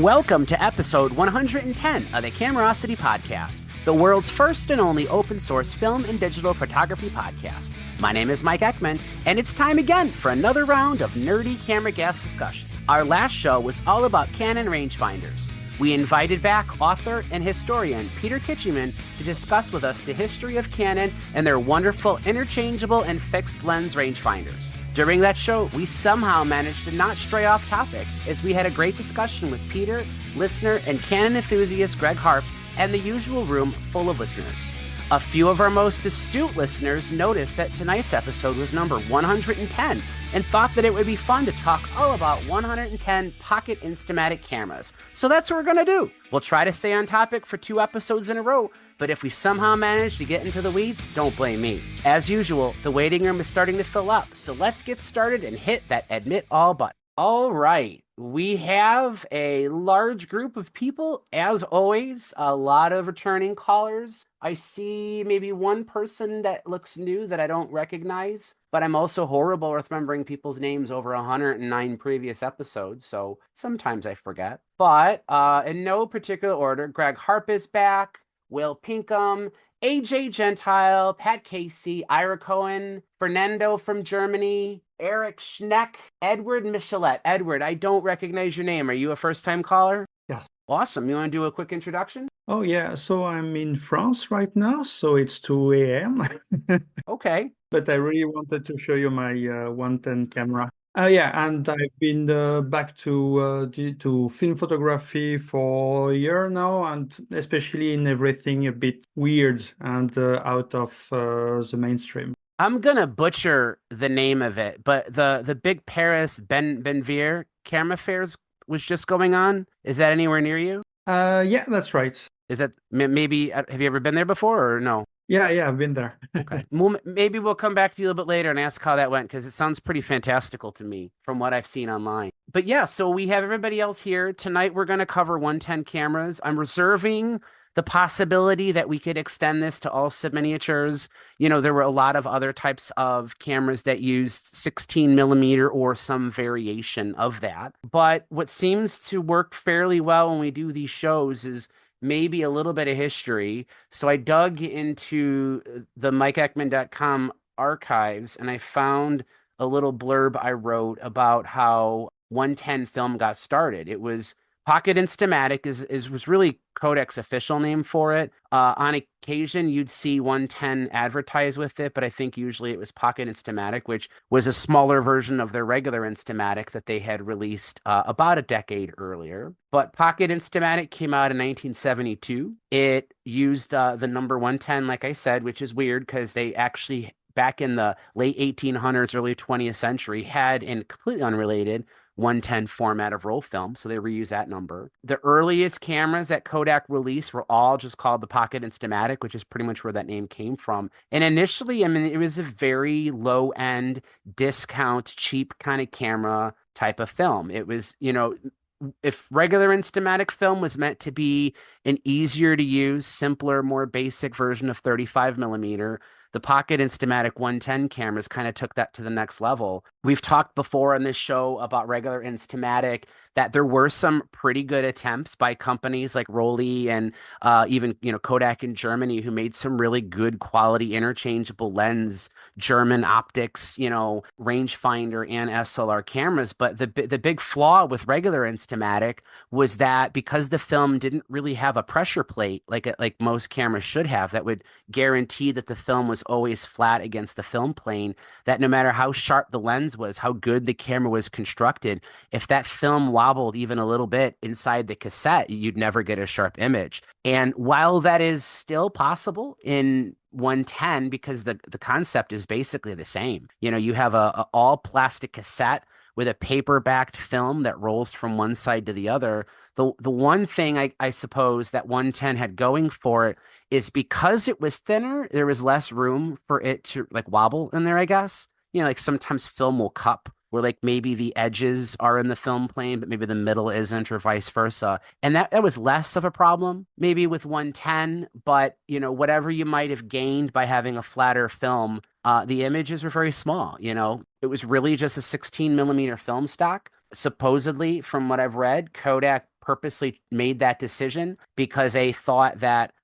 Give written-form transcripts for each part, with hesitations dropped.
Welcome to episode 110 of the Camerosity podcast, the world's first and only open source film and digital photography podcast. My name is Mike Ekman, and it's time again for another round of nerdy camera gas discussion. Our last show was all about Canon rangefinders. We invited back author and historian Peter Kitcheman to discuss with us the history of Canon and their wonderful interchangeable and fixed lens rangefinders. During that show, we somehow managed to not stray off topic as we had a great discussion with Peter, listener, and Canon enthusiast Greg Harp, and the usual room full of listeners. A few of our most astute listeners noticed that tonight's episode was number 110 and thought that it would be fun to talk all about 110 Pocket Instamatic cameras. So that's what we're going to do. We'll try to stay on topic for 2 episodes in a row, but if we somehow manage to get into the weeds, don't blame me. As usual, the waiting room is starting to fill up, so let's get started and hit that admit all button. All right. We have a large group of people, as always, a lot of returning callers. I see maybe one person that looks new that I don't recognize, but I'm also horrible with remembering people's names over 109 previous episodes, so sometimes I forget. But in no particular order, Greg Harp is back, Will Pinkham, AJ Gentile, Pat Casey, Ira Cohen, Fernando from Germany, Eric Schneck, Edward Michelet. Edward, I don't recognize your name. Are you a first-time caller? Yes. Awesome. You want to do a quick introduction? Oh, yeah. So I'm in France right now, so it's 2 a.m. Okay. But I really wanted to show you my 110 camera. Yeah, and I've been back to film photography for a year now, and especially in everything a bit weird and out of the mainstream. I'm gonna butcher the name of it, but the big Paris Benvir camera fairs was just going on. Is that anywhere near you? Yeah, that's right. Is that maybe have you ever been there before or no? Yeah, I've been there. Okay. Well, maybe we'll come back to you a little bit later and ask how that went because it sounds pretty fantastical to me from what I've seen online. But yeah, so we have everybody else here. Tonight we're going to cover 110 cameras. I'm reserving the possibility that we could extend this to all subminiatures. You know, there were a lot of other types of cameras that used 16 millimeter or some variation of that. But what seems to work fairly well when we do these shows is maybe a little bit of history. So I dug into the MikeEkman.com archives and I found a little blurb I wrote about how 110 film got started. It was Pocket Instamatic was really Kodak's official name for it. On occasion, you'd see 110 advertised with it, but I think usually it was Pocket Instamatic, which was a smaller version of their regular Instamatic that they had released about a decade earlier. But Pocket Instamatic came out in 1972. It used the number 110, like I said, which is weird because they actually, back in the late 1800s, early 20th century, had, in completely unrelated, 110 format of roll film, so they reuse that number. The earliest cameras that Kodak released were all just called the Pocket Instamatic, which is pretty much where that name came from. And initially, I mean, it was a very low-end, discount, cheap kind of camera type of film. It was, you know, if regular Instamatic film was meant to be an easier to use, simpler, more basic version of 35 millimeter, the Pocket Instamatic 110 cameras kind of took that to the next level. We've talked before on this show about regular Instamatic that there were some pretty good attempts by companies like Rollei and even, you know, Kodak in Germany who made some really good quality interchangeable lens, German optics, you know, rangefinder and SLR cameras. But the big flaw with regular Instamatic was that because the film didn't really have a pressure plate like most cameras should have that would guarantee that the film was always flat against the film plane, that no matter how sharp the lens was, how good the camera was constructed, if that film wobbled even a little bit inside the cassette, you'd never get a sharp image. And while that is still possible in 110, because the concept is basically the same, you know, you have a all plastic cassette with a paper backed film that rolls from one side to the other. The one thing I suppose that 110 had going for it is because it was thinner, there was less room for it to like wobble in there, I guess. You know, like sometimes film will cup where like maybe the edges are in the film plane, but maybe the middle isn't, or vice versa. And that was less of a problem maybe with 110, but you know, whatever you might have gained by having a flatter film, the images were very small. You know, it was really just a 16 millimeter film stock. Supposedly, from what I've read, Kodak purposely made that decision because they thought that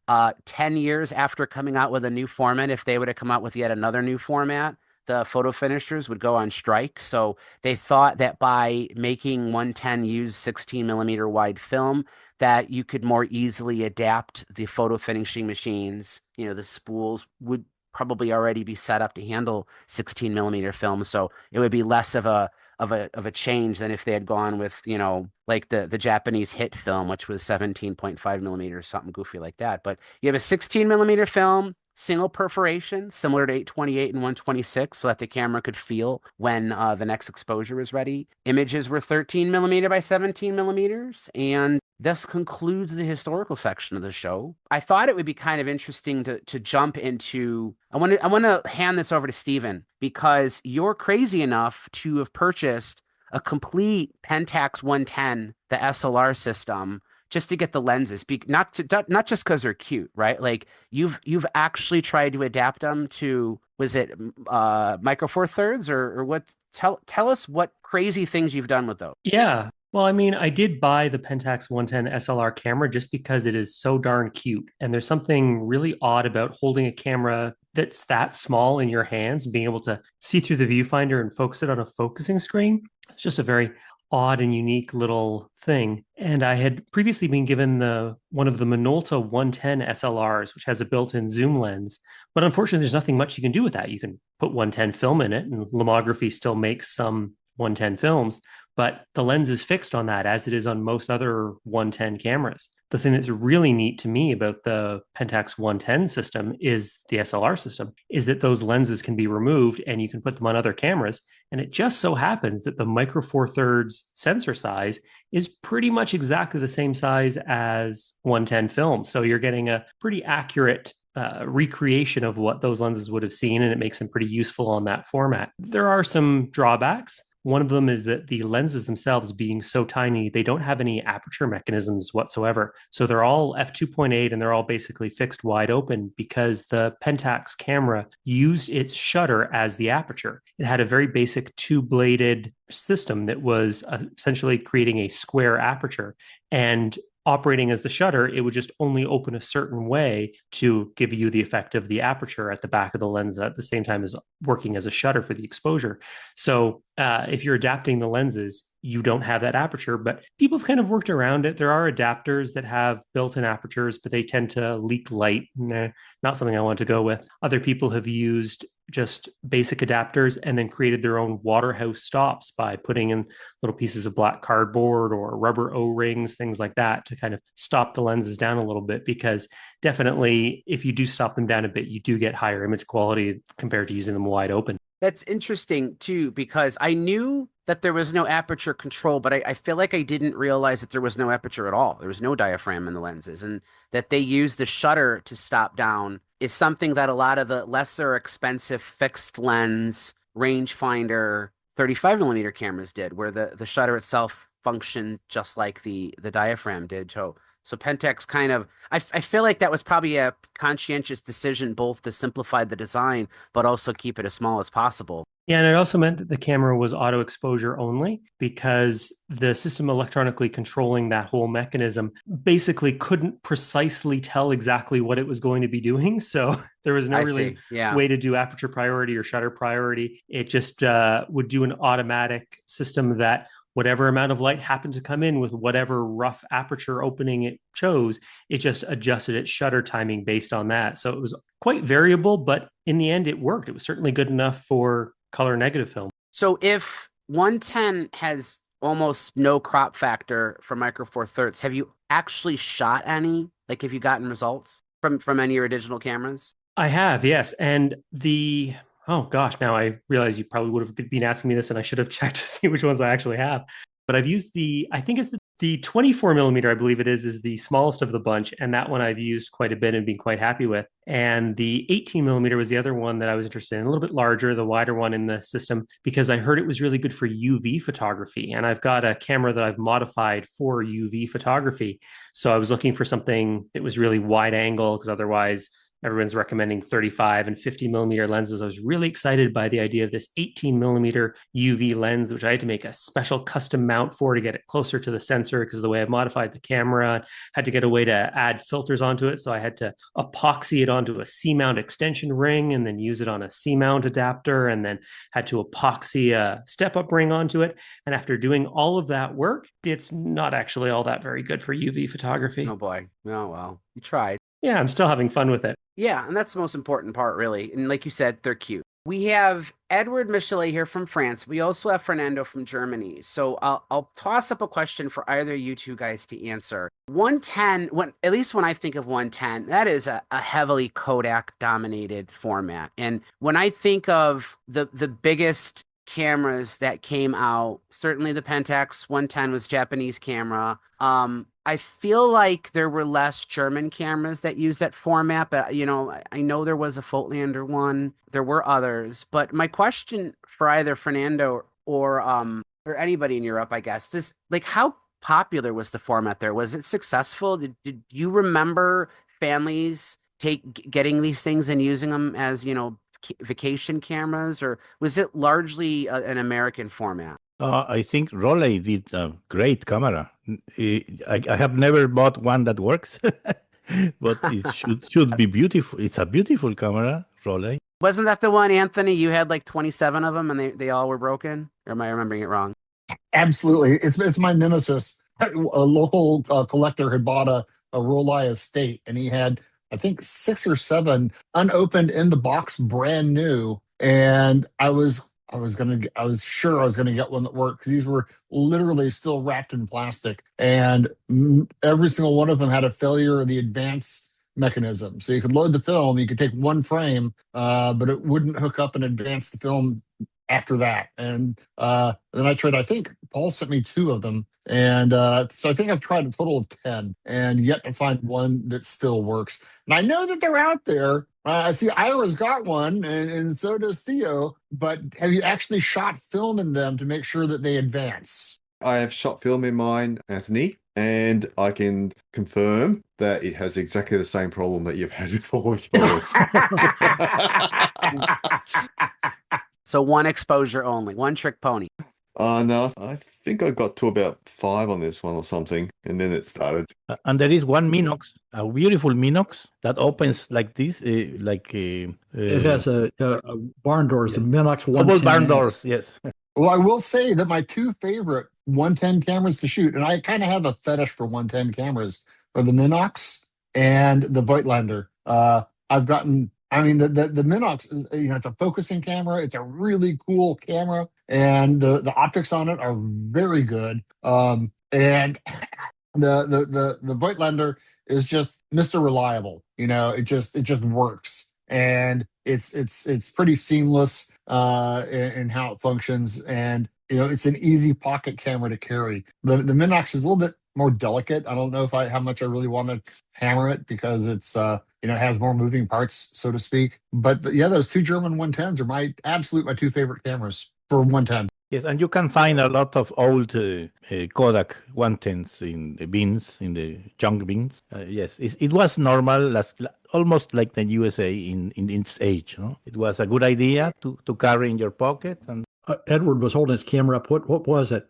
10 years after coming out with a new format, if they would have come out with yet another new format, the photo finishers would go on strike. So they thought that by making 110 use 16 millimeter wide film, that you could more easily adapt the photo finishing machines. You know, the spools would probably already be set up to handle 16 millimeter film. So it would be less of a change than if they had gone with, you know, like the Japanese hit film, which was 17.5 millimeters, something goofy like that. But you have a 16 millimeter film, single perforation, similar to 828 and 126, so that the camera could feel when the next exposure is ready. Images were 13 millimeter by 17 millimeters, and this concludes the historical section of the show. I thought it would be kind of interesting to jump into. I want to hand this over to Steven because you're crazy enough to have purchased a complete Pentax 110, the SLR system, just to get the lenses. Not just because they're cute, right? Like you've actually tried to adapt them to, was it Micro Four Thirds or what? Tell us what crazy things you've done with those. Yeah. Well, I mean, I did buy the Pentax 110 SLR camera just because it is so darn cute. And there's something really odd about holding a camera that's that small in your hands and being able to see through the viewfinder and focus it on a focusing screen. It's just a very odd and unique little thing. And I had previously been given the one of the Minolta 110 SLRs, which has a built-in zoom lens. But unfortunately, there's nothing much you can do with that. You can put 110 film in it, and Lomography still makes some 110 films, but the lens is fixed on that as it is on most other 110 cameras. The thing that's really neat to me about the Pentax 110 system is the SLR system, is that those lenses can be removed and you can put them on other cameras. And it just so happens that the Micro Four Thirds sensor size is pretty much exactly the same size as 110 film. So you're getting a pretty accurate recreation of what those lenses would have seen, and it makes them pretty useful on that format. There are some drawbacks. One of them is that the lenses themselves being so tiny, they don't have any aperture mechanisms whatsoever. So they're all f2.8 and they're all basically fixed wide open because the Pentax camera used its shutter as the aperture. It had a very basic two-bladed system that was essentially creating a square aperture. And operating as the shutter, it would just only open a certain way to give you the effect of the aperture at the back of the lens at the same time as working as a shutter for the exposure. So if you're adapting the lenses, you don't have that aperture, but people have kind of worked around it. There are adapters that have built-in apertures, but they tend to leak light. Not something I want to go with. Other people have used just basic adapters and then created their own Waterhouse stops by putting in little pieces of black cardboard or rubber O-rings, things like that, to kind of stop the lenses down a little bit, because definitely if you do stop them down a bit, you do get higher image quality compared to using them wide open. That's interesting too, because I knew that there was no aperture control, but I feel like I didn't realize that there was no aperture at all. There was no diaphragm in the lenses, and that they use the shutter to stop down is something that a lot of the lesser expensive fixed lens rangefinder 35 millimeter cameras did, where the shutter itself functioned just like the diaphragm did. So Pentax kind of, I feel like that was probably a conscientious decision, both to simplify the design, but also keep it as small as possible. Yeah, and it also meant that the camera was auto exposure only, because the system electronically controlling that whole mechanism basically couldn't precisely tell exactly what it was going to be doing. So there was no really way to do aperture priority or shutter priority. It just would do an automatic system that whatever amount of light happened to come in with whatever rough aperture opening it chose, it just adjusted its shutter timing based on that. So it was quite variable, but in the end, it worked. It was certainly good enough for color negative film. So if 110 has almost no crop factor for Micro Four Thirds, have you actually shot any? Like, have you gotten results from any of your digital cameras? I have, yes. And oh gosh, now I realize you probably would have been asking me this and I should have checked to see which ones I actually have. But I've used I think it's the 24 millimeter, I believe it is the smallest of the bunch. And that one I've used quite a bit and been quite happy with. And the 18 millimeter was the other one that I was interested in, a little bit larger, the wider one in the system, because I heard it was really good for UV photography. And I've got a camera that I've modified for UV photography. So I was looking for something that was really wide angle, because otherwise everyone's recommending 35 and 50 millimeter lenses. I was really excited by the idea of this 18 millimeter UV lens, which I had to make a special custom mount for to get it closer to the sensor because of the way I modified the camera. Had to get a way to add filters onto it. So I had to epoxy it onto a C-mount extension ring and then use it on a C-mount adapter, and then had to epoxy a step-up ring onto it. And after doing all of that work, it's not actually all that very good for UV photography. Oh boy. Oh well, you tried. Yeah, I'm still having fun with it. Yeah, and that's the most important part, really. And like you said, they're cute. We have Edward Michelet here from France. We also have Fernando from Germany. So I'll toss up a question for either you two guys to answer. 110, at least when I think of 110, that is a heavily Kodak dominated format. And when I think of the biggest cameras that came out, certainly the Pentax 110 was Japanese camera. I feel like there were less German cameras that use that format, but I know there was a Foltlander one. There were others, but my question for either Fernando or anybody in Europe, I guess, this, like, how popular was the format there? Was it successful? Did you remember families getting these things and using them as, vacation cameras, or was it largely an American format? I think Raleigh did a great camera. I have never bought one that works, but it should be beautiful. It's a beautiful camera, Raleigh. Wasn't that the one, Anthony? You had like 27 of them and they all were broken? Or am I remembering it wrong? Absolutely. It's my nemesis. A local collector had bought a Raleigh estate, and he had, I think, 6 or 7 unopened in the box, brand new. And I was sure I was gonna get one that worked, because these were literally still wrapped in plastic, and every single one of them had a failure of the advance mechanism. So you could load the film, you could take one frame, but it wouldn't hook up and advance the film after that. And then I tried, I think Paul sent me 2 of them. And so I think I've tried a total of 10 and yet to find one that still works. And I know that they're out there. I see Ira's got one, and so does Theo. But have you actually shot film in them to make sure that they advance? I have shot film in mine, Anthony, and I can confirm that it has exactly the same problem that you've had with all of yours. So one exposure only, one trick pony. No, I think I got to about 5 on this one or something, and then it started. And there is one Minox, a beautiful Minox that opens like this, it has a barn doors, yes. a Minox 110. Double barn doors, yes. Well, I will say that my 2 favorite 110 cameras to shoot, and I kind of have a fetish for 110 cameras, are the Minox and the Voigtlander. I've gotten, I mean, the Minox is, it's a focusing camera. It's a really cool camera, and the optics on it are very good. And the Voigtlander is just Mr. Reliable. It just works, and it's pretty seamless in how it functions, and it's an easy pocket camera to carry. The Minox is a little bit more delicate. I don't know how much I really want to hammer it, because it's it has more moving parts, so to speak. But those 2 German 110s are my 2 favorite cameras for 110. Yes, and you can find a lot of old Kodak 110s in the bins, in the junk bins. Yes, it was normal, almost like the USA in its age. It was a good idea to carry in your pocket. And Edward was holding his camera up. What was it?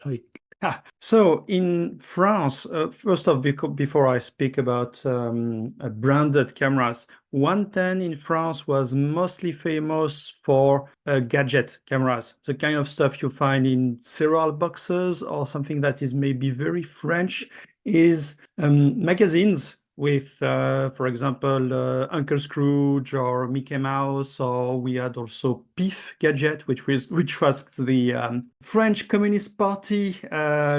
So in France, first off, before I speak about branded cameras, 110 in France was mostly famous for gadget cameras, the kind of stuff you find in cereal boxes, or something that is maybe very French, is magazines with, for example, Uncle Scrooge or Mickey Mouse, or we had also PIF Gadget, which was the French Communist Party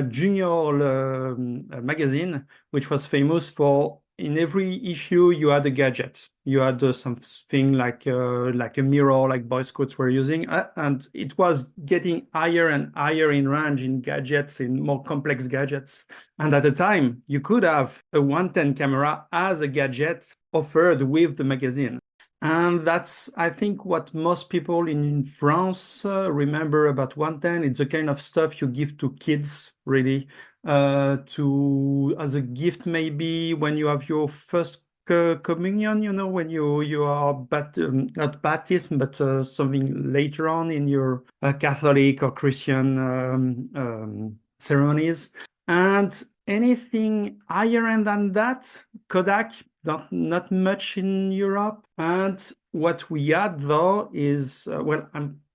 junior magazine, which was famous for, in every issue you had a gadget. You had something like a mirror, like Boy Scouts were using, and it was getting higher and higher in range in gadgets, in more complex gadgets. And at the time, you could have a 110 camera as a gadget offered with the magazine. And that's, I think, what most people in France remember about 110. It's the kind of stuff you give to kids, really, as a gift, maybe when you have your first communion, when you are not baptism, but something later on in your Catholic or Christian ceremonies. And anything higher end than that, Kodak, not much in Europe. And what we had though is,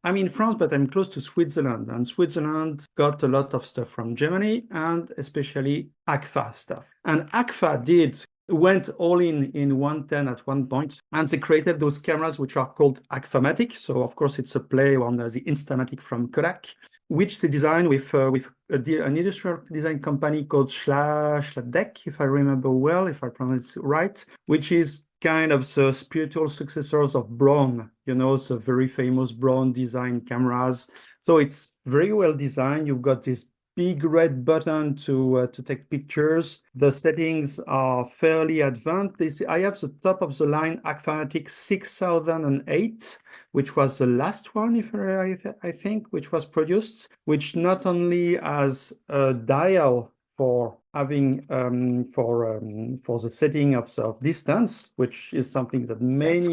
I'm in France, but I'm close to Switzerland, and Switzerland got a lot of stuff from Germany, and especially Agfa stuff. And Agfa went all in 110 at one point, and they created those cameras which are called Agfamatic. So of course it's a play on the Instamatic from Kodak, which they designed with an industrial design company called Schneck, if I remember well, if I pronounce it right, which is kind of the spiritual successors of Braun, the very famous Braun design cameras. So it's very well designed. You've got this big red button to take pictures. The settings are fairly advanced. I have the top of the line Agfamatic 6008, which was the last one, if I think, which was produced, which not only has a dial for having for the setting of distance, which is something that many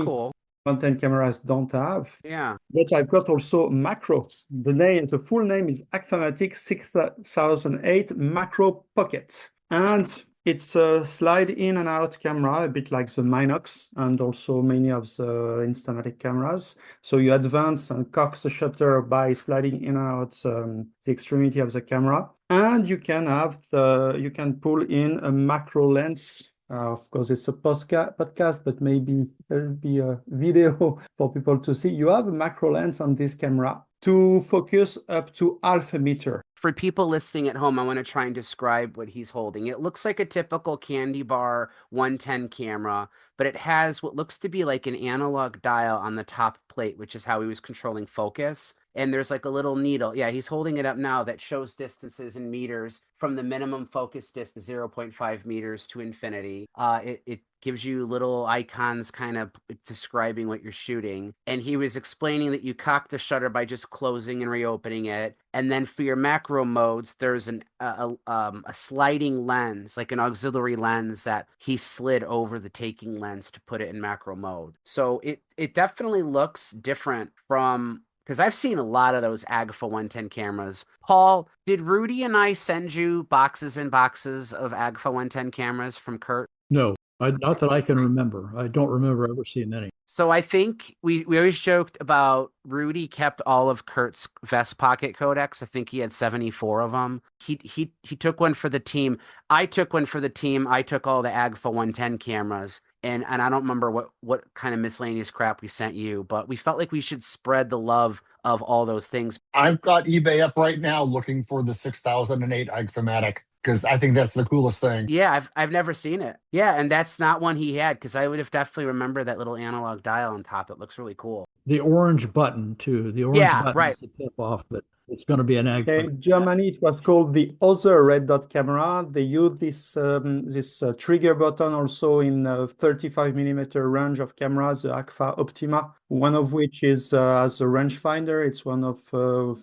content cameras don't have. Yeah. But I've got also Makro. The full name is Agfamatic 6008 Makro Pocket. And it's a slide in and out camera, a bit like the Minox and also many of the Instamatic cameras. So you advance and cock the shutter by sliding in and out the extremity of the camera. And you can pull in a macro lens. Of course, it's a podcast, but maybe there'll be a video for people to see. You have a macro lens on this camera to focus up to half a meter. For people listening at home, I want to try and describe what he's holding. It looks like a typical candy bar 110 camera, but it has what looks to be like an analog dial on the top plate, which is how he was controlling focus. And there's like a little needle. Yeah, he's holding it up now that shows distances in meters from the minimum focus distance, 0.5 meters to infinity. It gives you little icons kind of describing what you're shooting. And he was explaining that you cock the shutter by just closing and reopening it. And then for your macro modes, there's a sliding lens, like an auxiliary lens that he slid over the taking lens to put it in macro mode. So it definitely looks different from... Because I've seen a lot of those Agfa 110 cameras. Paul, did Rudy and I send you boxes and boxes of Agfa 110 cameras from Kurt? No, not that I can remember. I don't remember ever seeing any. So I think we always joked about Rudy kept all of Kurt's vest pocket codecs. I think he had 74 of them. He took one for the team. I took one for the team. I took all the Agfa 110 cameras. And I don't remember what kind of miscellaneous crap we sent you, but we felt like we should spread the love of all those things. I've got eBay up right now looking for the 6008 Agfamatic because I think that's the coolest thing. Yeah, I've never seen it. Yeah, and that's not one he had because I would have definitely remembered that little analog dial on top. It looks really cool. The orange button too. The orange button is the tip off that it's going to be an Agfa. In Germany, it was called the other red dot camera. They use this trigger button also in 35mm range of cameras, the Agfa Optima, one of which is as a rangefinder. It's one of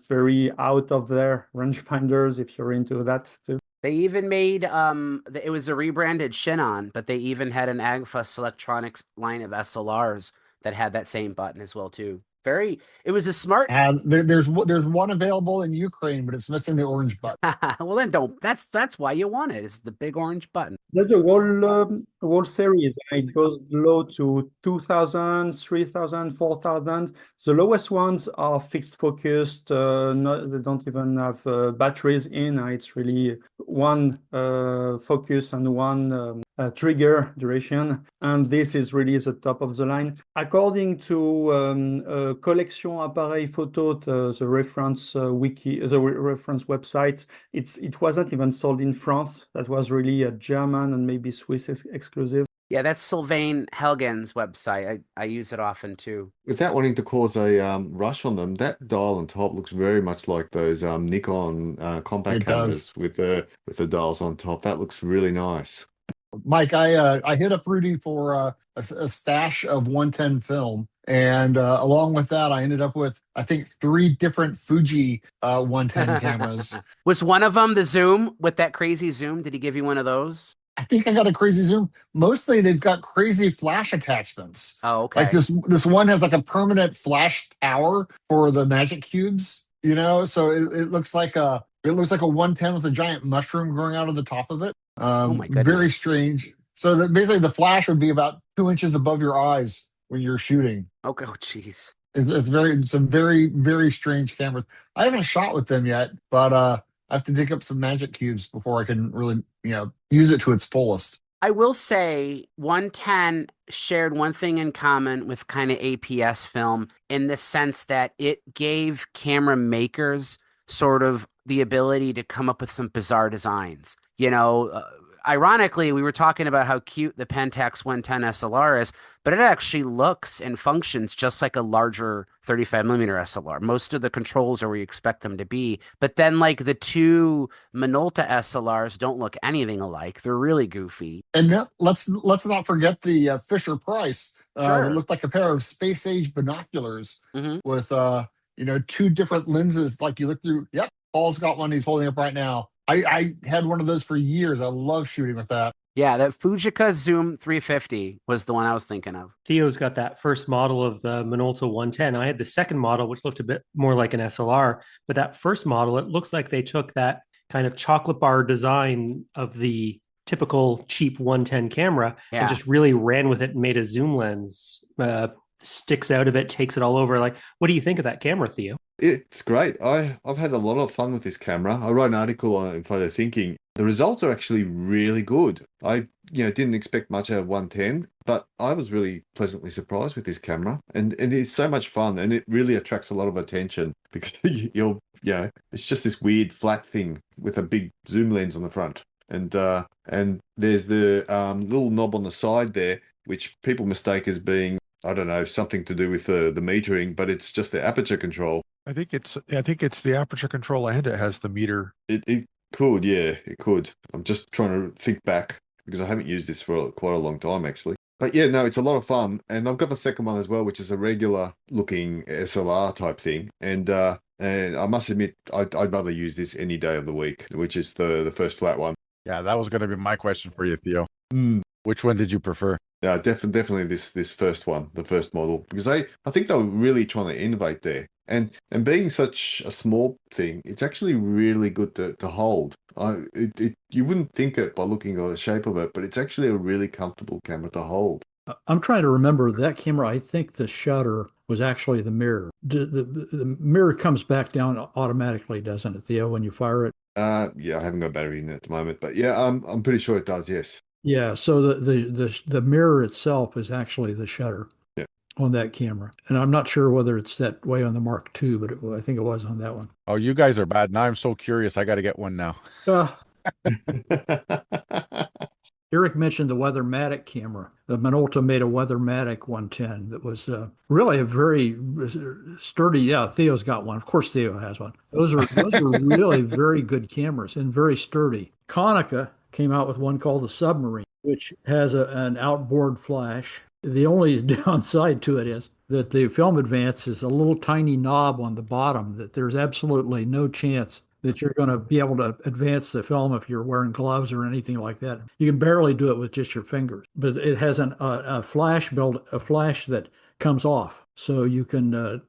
very out of there rangefinders if you're into that too. They even made it was a rebranded Chinon, but they even had an Agfa Selectronics line of SLRs that had that same button as well too. It was a smart. There's one available in Ukraine, but it's missing the orange button. Well, then don't. That's why you want it. It's the big orange button. There's a whole series. It goes low to 2,000, 3,000, 4,000. The lowest ones are fixed focused. They don't even have batteries in. It's really one focus and one trigger duration. And this is really the top of the line. According to Collection Appareil Photo, the reference wiki, the reference website, it wasn't even sold in France. That was really a German and maybe Swiss exclusive. Yeah, that's Sylvain Helgen's website. I use it often too. Without wanting to cause a rush on them, that dial on top looks very much like those Nikon compact cameras with the dials on top. That looks really nice. Mike, I hit up Rudy for a stash of 110 film. And along with that, I ended up with, I think, 3 different Fuji 110 cameras. Was one of them the zoom with that crazy zoom? Did he give you one of those? I think I got a crazy zoom. Mostly they've got crazy flash attachments. Oh, Like okay. this one has like a permanent flash tower for the magic cubes, so it looks like a 110 with a giant mushroom growing out of the top of it. Oh my Very goodness. strange. So that basically the flash would be about 2 inches above your eyes when you're shooting. Okay. Oh, jeez. It's a very, very strange camera. I haven't shot with them yet, but I have to dig up some magic cubes before I can really, use it to its fullest. I will say 110 shared one thing in common with kind of APS film in the sense that it gave camera makers sort of the ability to come up with some bizarre designs. Ironically, we were talking about how cute the Pentax 110 SLR is, but it actually looks and functions just like a larger 35mm SLR. Most of the controls are where you expect them to be, but then like the two Minolta SLRs don't look anything alike. They're really goofy. And let's not forget the Fisher Price that Sure. looked like a pair of space age binoculars Hmm. with two different lenses. Like you look through. Yep, Paul's got one he's holding up right now. I had one of those for years. I love shooting with that. Yeah, that Fujica Zoom 350 was the one I was thinking of. Theo's got that first model of the Minolta 110. I had the second model, which looked a bit more like an SLR. But that first model, it looks like they took that kind of chocolate bar design of the typical cheap 110 camera and just really ran with it and made a zoom lens. Sticks out of it, takes it all over. Like, what do you think of that camera, Theo? It's great. I've had a lot of fun with this camera. I wrote an article on it in Photo Thinking. The results are actually really good. I didn't expect much out of 110, but I was really pleasantly surprised with this camera. And it's so much fun, and it really attracts a lot of attention because it's just this weird flat thing with a big zoom lens on the front. And there's the little knob on the side there, which people mistake as being, I don't know, something to do with the metering, but it's just the aperture control. I think it's the aperture control, and it has the meter. It could, yeah, it could. I'm just trying to think back because I haven't used this for quite a long time, actually. But yeah, no, it's a lot of fun. And I've got the second one as well, which is a regular looking SLR type thing. And I must admit, I'd rather use this any day of the week, which is the first flat one. Yeah, that was going to be my question for you, Theo. Mm. Which one did you prefer? Yeah, definitely this first one, the first model, because I think they were really trying to innovate there. And being such a small thing, it's actually really good to hold. You wouldn't think it by looking at the shape of it, but it's actually a really comfortable camera to hold. I'm trying to remember that camera. I think the shutter was actually the mirror. The mirror comes back down automatically, doesn't it, Theo, when you fire it? Yeah, I haven't got a battery in it at the moment, but yeah, I'm pretty sure it does. Yes. Yeah. So the mirror itself is actually the shutter. On that camera. And I'm not sure whether it's that way on the Mark II, but I think it was on that one. Oh, you guys are bad. Now I'm so curious. I got to get one now. Eric mentioned the Weathermatic camera. The Minolta made a Weathermatic 110 that was really a very sturdy. Yeah, Theo's got one. Of course, Theo has one. Those are really very good cameras and very sturdy. Konica came out with one called the Submarine, which has an outboard flash. The only downside to it is that the film advance is a little tiny knob on the bottom that there's absolutely no chance that you're going to be able to advance the film if you're wearing gloves or anything like that. You can barely do it with just your fingers, but it has a flash that comes off. So you can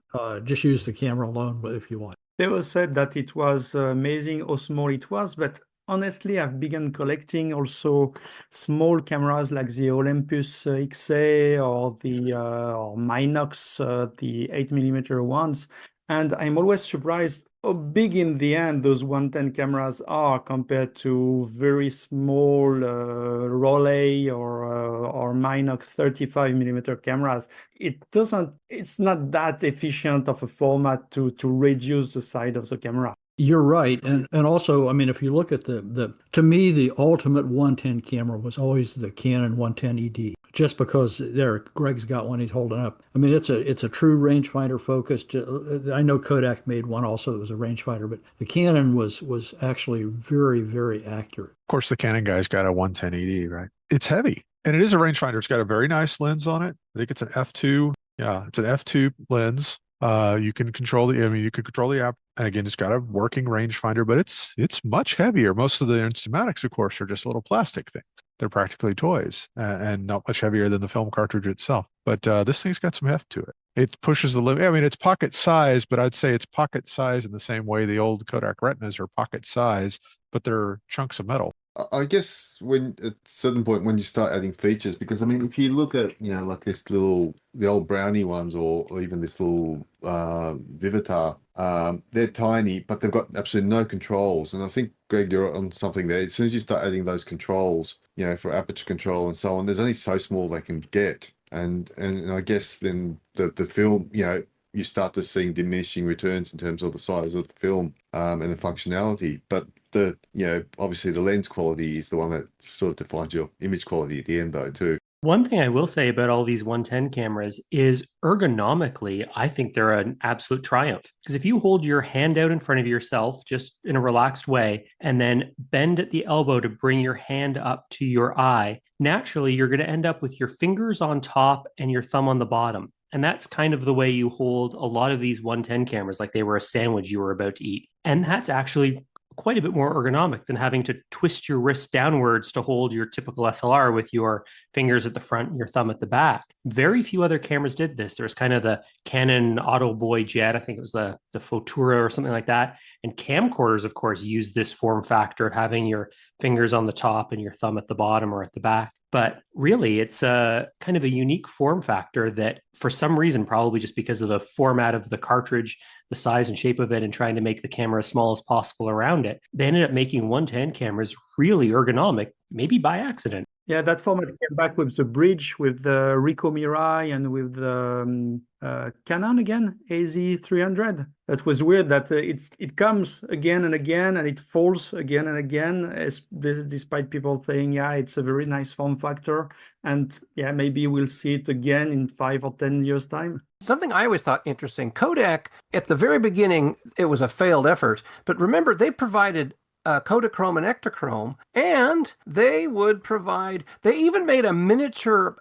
just use the camera alone if you want. Theo said that it was amazing how small it was, but honestly, I've begun collecting also small cameras like the Olympus XA or the or Minox, the 8mm ones. And I'm always surprised how big in the end those 110 cameras are compared to very small Rolei or Minox 35mm cameras. It's not that efficient of a format to reduce the size of the camera. You're right. And also, I mean, if you look at to me, the ultimate 110 camera was always the Canon 110 ED, just because Greg's got one he's holding up. I mean, it's a true rangefinder focus. I know Kodak made one also that was a rangefinder, but the Canon was actually very, very accurate. Of course, the Canon guy's got a 110 ED, right? It's heavy, and it is a rangefinder. It's got a very nice lens on it. I think it's an f2. Yeah, it's an f2 lens. You can control the app, and again, it's got a working rangefinder, but it's much heavier. Most of the Instamatics, of course, are just little plastic things. they're practically toys and not much heavier than the film cartridge itself. But this thing's got some heft to it. It pushes the limit. I mean, it's pocket size, but I'd say it's pocket size in the same way the old Kodak Retinas are pocket size, but they're chunks of metal. I guess when at a certain point when you start adding features, because I mean, if you look at, you know, like the old Brownie ones, or even this little Vivitar, they're tiny, but they've got absolutely no controls. And I think, Greg, you're on something there. As soon as you start adding those controls, you know, for aperture control and so on, there's only so small they can get. And I guess then the film, you know, you start to seeing diminishing returns in terms of the size of the film and the functionality. But obviously the lens quality is the one that sort of defines your image quality at the end, though, too. One thing I will say about all these 110 cameras is ergonomically, I think they're an absolute triumph. Because if you hold your hand out in front of yourself just in a relaxed way and then bend at the elbow to bring your hand up to your eye, naturally you're going to end up with your fingers on top and your thumb on the bottom. And that's kind of the way you hold a lot of these 110 cameras, like they were a sandwich you were about to eat. And that's actually quite a bit more ergonomic than having to twist your wrist downwards to hold your typical SLR with your fingers at the front and your thumb at the back. Very few other cameras did this. There's kind of the Canon Auto Boy Jet, I think it was the Futura or something like that. And camcorders, of course, use this form factor of having your fingers on the top and your thumb at the bottom or at the back. But really, it's a kind of a unique form factor that for some reason, probably just because of the format of the cartridge, the size and shape of it, and trying to make the camera as small as possible around it, they ended up making 110 cameras really ergonomic, maybe by accident. Yeah, that format came back with the bridge, with the Ricoh Mirai, and with the Canon again, AZ300. That was weird that it comes again and again, and it falls again and again, despite people saying, yeah, it's a very nice form factor. And yeah, maybe we'll see it again in 5 or 10 years' time. Something I always thought interesting, Kodak, at the very beginning, it was a failed effort. But remember, they provided Kodachrome and Ektachrome, and they even made a miniature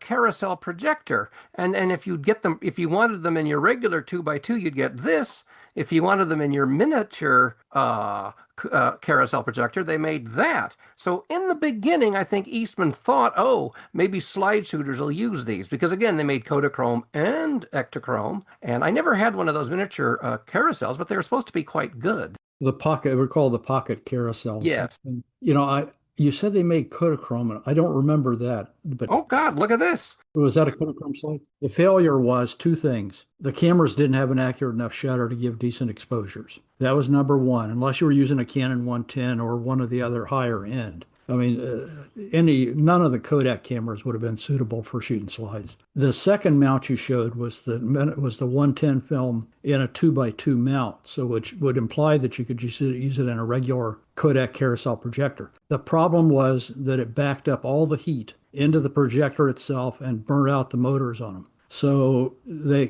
carousel projector. And if you wanted them in your regular 2x2, you'd get this. If you wanted them in your miniature carousel projector, they made that. So in the beginning, I think Eastman thought, oh, maybe slide shooters will use these, because again, they made Kodachrome and Ektachrome. And I never had one of those miniature carousels, but they were supposed to be quite good. The Pocket, we're called the Pocket carousels. Yes. And, you said they made Kodachrome, and I don't remember that. But oh God, look at this. Was that a Kodachrome slide? The failure was two things. The cameras didn't have an accurate enough shutter to give decent exposures. That was number one, unless you were using a Canon 110 or one of the other higher end. I mean, none of the Kodak cameras would have been suitable for shooting slides. The second mount you showed was the 110 film in a 2x2 mount, so which would imply that you could use it in a regular Kodak carousel projector. The problem was that it backed up all the heat into the projector itself and burned out the motors on them. So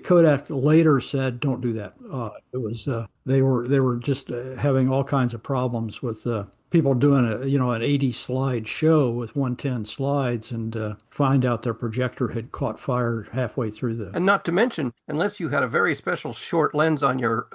Kodak later said, "Don't do that." They were just having all kinds of problems with people doing an 80 slide show with 110 slides and find out their projector had caught fire halfway through the. And not to mention, unless you had a very special short lens on your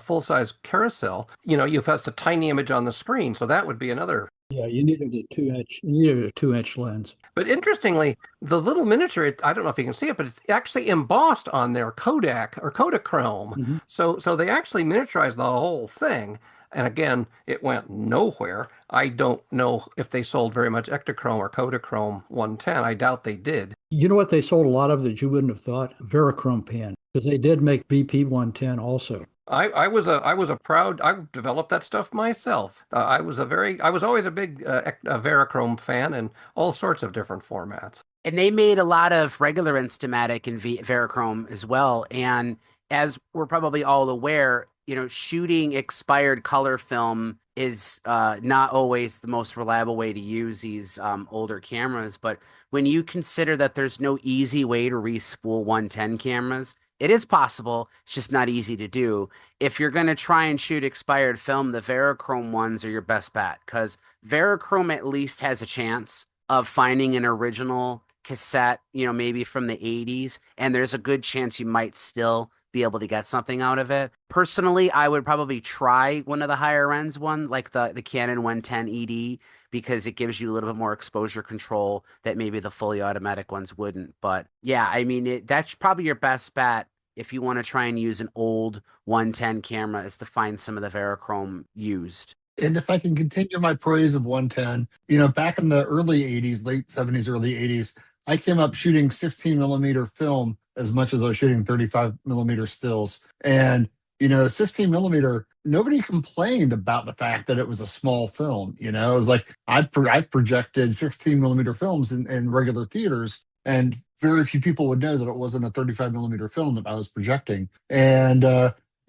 full size carousel, you've got a tiny image on the screen, so that would be another. Yeah, you needed a 2-inch lens. But interestingly, the little miniature, I don't know if you can see it, but it's actually embossed on their Kodak or Kodachrome. Mm-hmm. So they actually miniaturized the whole thing. And again, it went nowhere. I don't know if they sold very much Ektachrome or Kodachrome 110. I doubt they did. You know what they sold a lot of that you wouldn't have thought? Verichrome pan, because they did make BP 110 also. I developed that stuff myself. I was always a big Verichrome fan in all sorts of different formats. And they made a lot of regular Instamatic and Verichrome as well. And as we're probably all aware, shooting expired color film is not always the most reliable way to use these older cameras. But when you consider that there's no easy way to respool 110 cameras, it is possible. It's just not easy to do. If you're going to try and shoot expired film, the Verichrome ones are your best bet, because Verichrome at least has a chance of finding an original cassette, maybe from the 80s, and there's a good chance you might still be able to get something out of it. Personally, I would probably try one of the higher ends one, like the Canon 110 ED, because it gives you a little bit more exposure control that maybe the fully automatic ones wouldn't. But yeah, I mean, that's probably your best bet if you want to try and use an old 110 camera, is to find some of the Verichrome used. And if I can continue my praise of 110, back in the early 80s, late 70s, early 80s, I came up shooting 16 millimeter film as much as I was shooting 35 millimeter stills. And, 16 millimeter, nobody complained about the fact that it was a small film. It was like I've projected 16 millimeter films in regular theaters, and very few people would know that it wasn't a 35 millimeter film that I was projecting. And,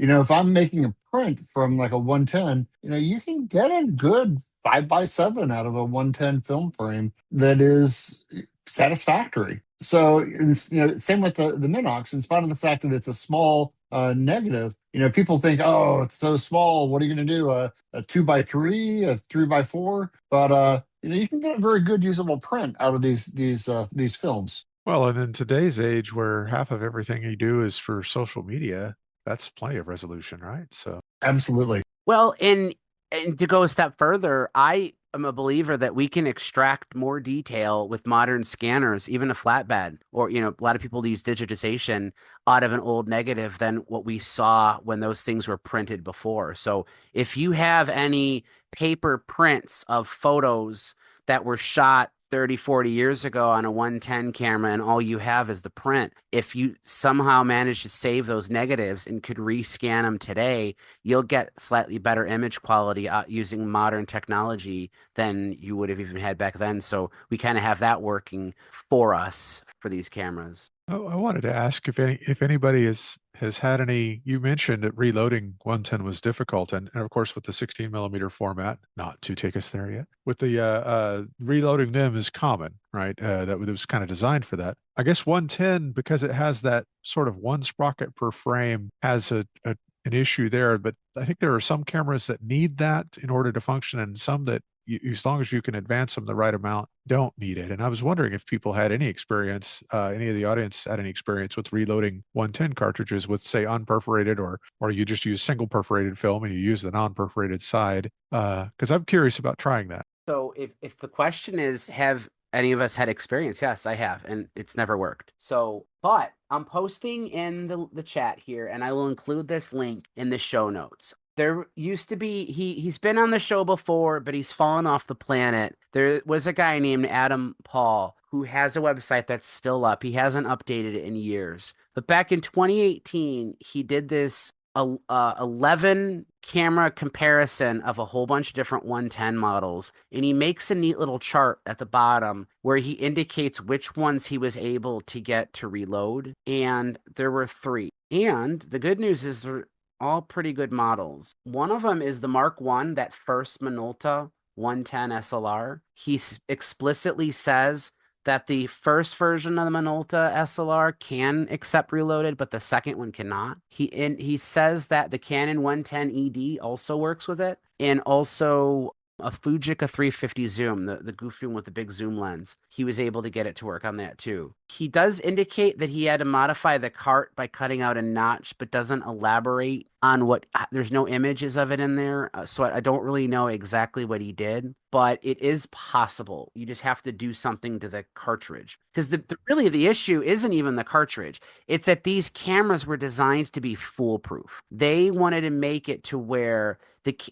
if I'm making a print from like a 110, you can get a good 5x7 out of a 110 film frame that is satisfactory. So, same with the Minox, in spite of the fact that it's a small negative, people think, oh, it's so small. What are you going to do? A 2x3, a 3x4? But, you can get a very good usable print out of these films. Well, and in today's age where half of everything you do is for social media, that's plenty of resolution, right? So Absolutely. Well, and to go a step further, I am a believer that we can extract more detail with modern scanners, even a flatbed, or, a lot of people use digitization out of an old negative than what we saw when those things were printed before. So if you have any paper prints of photos that were shot 30, 40 years ago on a 110 camera and all you have is the print, if you somehow manage to save those negatives and could rescan them today, you'll get slightly better image quality using modern technology than you would have even had back then. So we kind of have that working for us for these cameras. I wanted to ask if anybody has had any. You mentioned that reloading 110 was difficult, and of course with the 16 millimeter format, not to take us there yet. With the reloading them is common, right? That was kind of designed for that. I guess 110, because it has that sort of one sprocket per frame, has an issue there. But I think there are some cameras that need that in order to function, and some that, as long as you can advance them the right amount, don't need it. And I was wondering if people had any experience, any of the audience had any experience with reloading 110 cartridges with, say, unperforated, or you just use single perforated film and you use the non-perforated side. Because I'm curious about trying that. So if the question is, have any of us had experience? Yes, I have, and it's never worked. So, but I'm posting in the chat here, and I will include this link in the show notes. There used to be, he's been on the show before, but he's fallen off the planet. There was a guy named Adam Paul who has a website that's still up. He hasn't updated it in years. But back in 2018, he did this 11 camera comparison of a whole bunch of different 110 models. And he makes a neat little chart at the bottom where he indicates which ones he was able to get to reload. And there were 3. And the good news is they're all pretty good models. One of them is the Mark I, that first Minolta 110 SLR. He explicitly says that the first version of the Minolta SLR can accept reloaded, but the second one cannot. He says that the Canon 110 ED also works with it, and also a Fujica 350 zoom, the goof zoom with the big zoom lens. He was able to get it to work on that too. He does indicate that he had to modify the cart by cutting out a notch, but doesn't elaborate on what, there's no images of it in there. So I don't really know exactly what he did, but it is possible. You just have to do something to the cartridge, because really the issue isn't even the cartridge. It's that these cameras were designed to be foolproof. They wanted to make it to where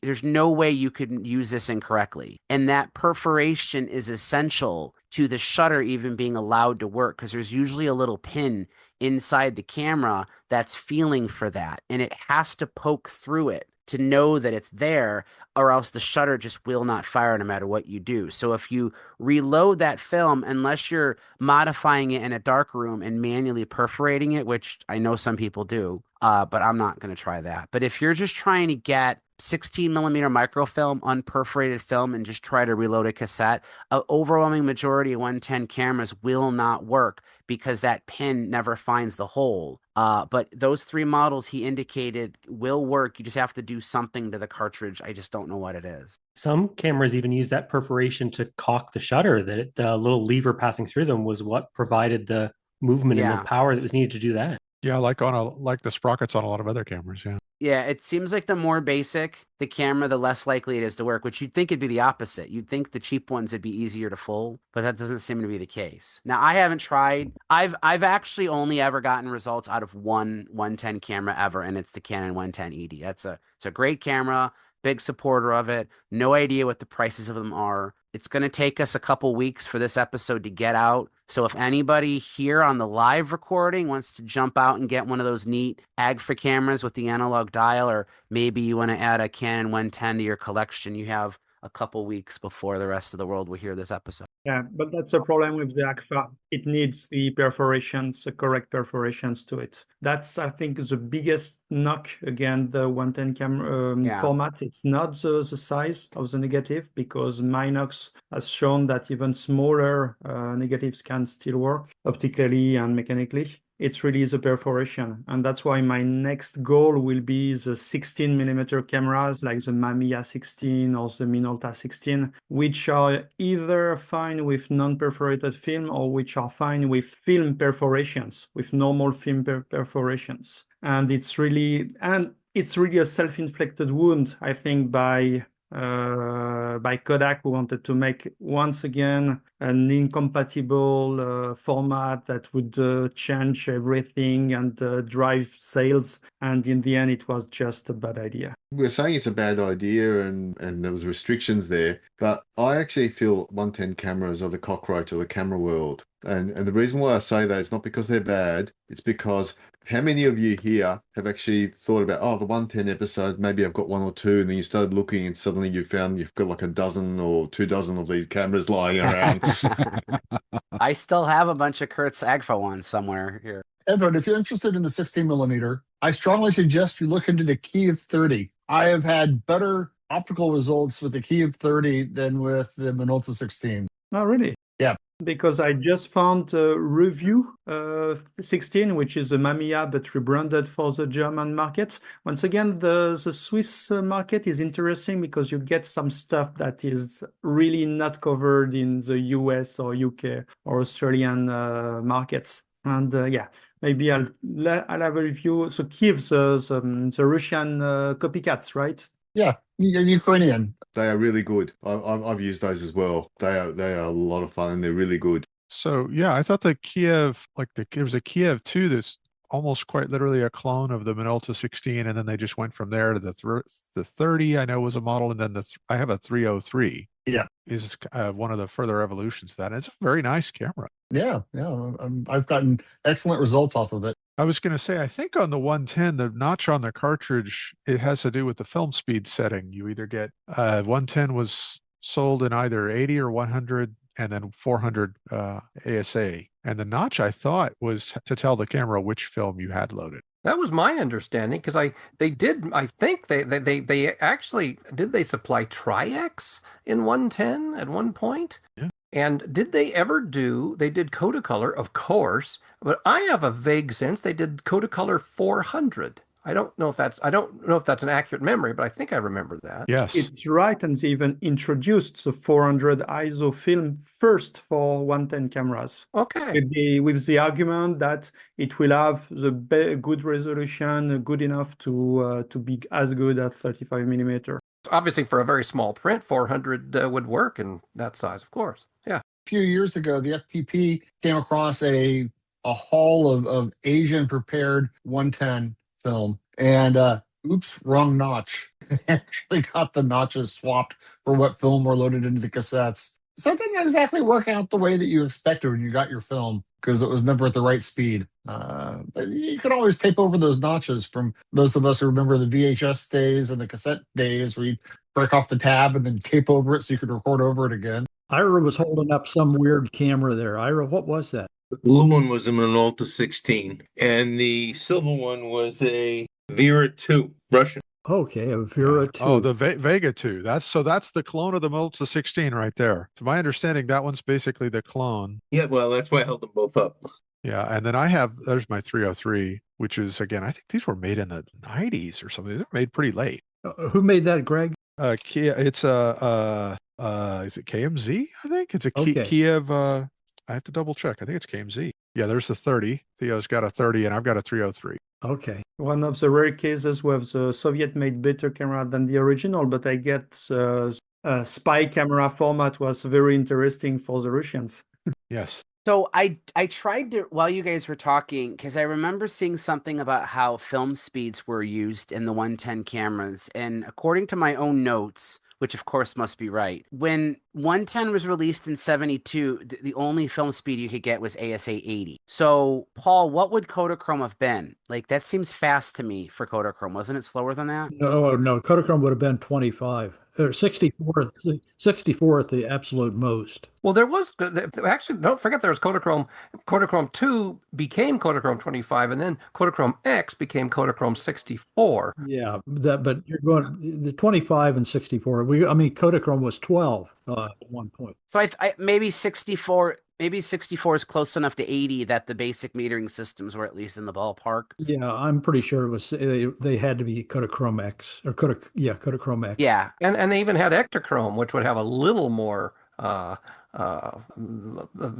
there's no way you could use this incorrectly. And that perforation is essential to the shutter even being allowed to work, because there's usually a little pin inside the camera that's feeling for that, and it has to poke through it to know that it's there, or else the shutter just will not fire no matter what you do. So if you reload that film, unless you're modifying it in a dark room and manually perforating it, which I know some people do, but I'm not going to try that. But if you're just trying to get 16 millimeter microfilm, unperforated film, and just try to reload a cassette, an overwhelming majority of 110 cameras will not work because that pin never finds the hole. But those 3 models he indicated will work. You just have to do something to the cartridge. I just don't know what it is. Some cameras even use that perforation to cock the shutter, that the little lever passing through them was what provided the movement and the power that was needed to do that. Yeah, like the sprockets on a lot of other cameras. Yeah. Yeah, it seems like the more basic the camera, the less likely it is to work, which you'd think it'd be the opposite. You'd think the cheap ones would be easier to fold, but that doesn't seem to be the case. Now, I haven't tried. I've actually only ever gotten results out of one 110 camera ever, and it's the Canon 110 ED. It's a great camera, big supporter of it. No idea what the prices of them are. It's going to take us a couple weeks for this episode to get out. So if anybody here on the live recording wants to jump out and get one of those neat Agfa cameras with the analog dial, or maybe you want to add a Canon 110 to your collection, you have a couple weeks before the rest of the world will hear this episode. Yeah, but that's a problem with the Agfa. It needs the perforations, the correct perforations to it. That's, I think, the biggest knock against the 110 camera format. It's not the size of the negative, because Minox has shown that even smaller negatives can still work optically and mechanically. It's really the perforation. And that's why my next goal will be the 16mm cameras, like the Mamiya 16 or the Minolta 16, which are either fine with non-perforated film or which are fine with film perforations, with normal film perforations. And it's really a self-inflicted wound, I think, by Kodak, who wanted to make once again an incompatible format that would change everything and drive sales. And in the end, it was just a bad idea. We're saying it's a bad idea and there was restrictions there, but I actually feel 110 cameras are the cockroach of the camera world. And the reason why I say that is not because they're bad, it's because how many of you here have actually thought about, the 110 episode, maybe I've got one or two, and then you started looking and suddenly you found you've got like a dozen or 2 dozen of these cameras lying around. I still have a bunch of Kurt's Agfa ones somewhere here. Edward, if you're interested in the 16mm, I strongly suggest you look into the Kiev 30. I have had better optical results with the Kiev 30 than with the Minolta 16. Oh, really? Yeah. Because I just found a review 16, which is a Mamiya but rebranded for the German markets. Once again, the Swiss market is interesting because you get some stuff that is really not covered in the US or UK or Australian markets. And maybe I'll have a review. So Kiev, the Russian copycats, right? Yeah, Ukrainian. They are really good. I've used those as well. They are a lot of fun and they're really good. So yeah, I thought the Kiev, there was a Kiev 2 that's almost quite literally a clone of the Minolta 16, and then they just went from there to the 30. I know was a model, and then I have a 303. Yeah, is one of the further evolutions of that. And it's a very nice camera. Yeah. I've gotten excellent results off of it. I was going to say, I think on the 110, the notch on the cartridge, it has to do with the film speed setting. You either get 110 was sold in either 80 or 100, and then 400 ASA. And the notch, I thought, was to tell the camera which film you had loaded. That was my understanding, because I think they actually did they supply Tri-X in 110 at one point? Yeah. And did they ever they did Kodacolor, of course, but I have a vague sense they did Kodacolor 400. I don't know if that's an accurate memory, but I think I remember that. Yes. It's right, and they even introduced the 400 ISO film first for 110 cameras. Okay. With the argument that it will have the good resolution, good enough to be as good as 35mm. Obviously, for a very small print, 400 would work in that size, of course. Yeah. A few years ago, the FPP came across a haul of Asian prepared 110 film, and oops, wrong notch. Actually got the notches swapped for what film were loaded into the cassettes. So it didn't exactly work out the way that you expected when you got your film, because it was never at the right speed. But you could always tape over those notches. From those of us who remember the VHS days and the cassette days, where you'd break off the tab and then tape over it so you could record over it again. Ira was holding up some weird camera there. Ira, what was that? The blue one was a Minolta 16, and the silver one was a Vera 2, Russian. Okay, a Vera 2. Oh, the Vega 2. That's the clone of the Minolta 16 right there. To my understanding, that one's basically the clone. Yeah, well, that's why I held them both up. Yeah, and then there's my 303, which is, again, I think these were made in the 90s or something. They're made pretty late. Who made that, Greg? Kia, it's is it KMZ? I think it's a Okay. Kiev. I have to double check. I think it's KMZ. Yeah, there's the 30. Theo's got a 30 and I've got a 303. Okay. One of the rare cases where the Soviet made better camera than the original, but I get spy camera format was very interesting for the Russians. Yes. So I tried to, while you guys were talking, because I remember seeing something about how film speeds were used in the 110 cameras. And according to my own notes, which of course must be right, when 110 was released in 72, the only film speed you could get was ASA 80. So, Paul, what would Kodachrome have been? Like, that seems fast to me for Kodachrome. Wasn't it slower than that? No, Kodachrome would have been 25 or 64 at the absolute most. Well, there was actually, don't forget there was Kodachrome. Kodachrome 2 became Kodachrome 25, and then Kodachrome X became Kodachrome 64. Yeah, but you're going the 25 and 64. Kodachrome was 12 at one point. So I maybe 64 is close enough to 80 that the basic metering systems were at least in the ballpark. Yeah, I'm pretty sure it was they had to be Kodachrome X or Kodachrome X. Yeah. And they even had Ektachrome, which would have a little more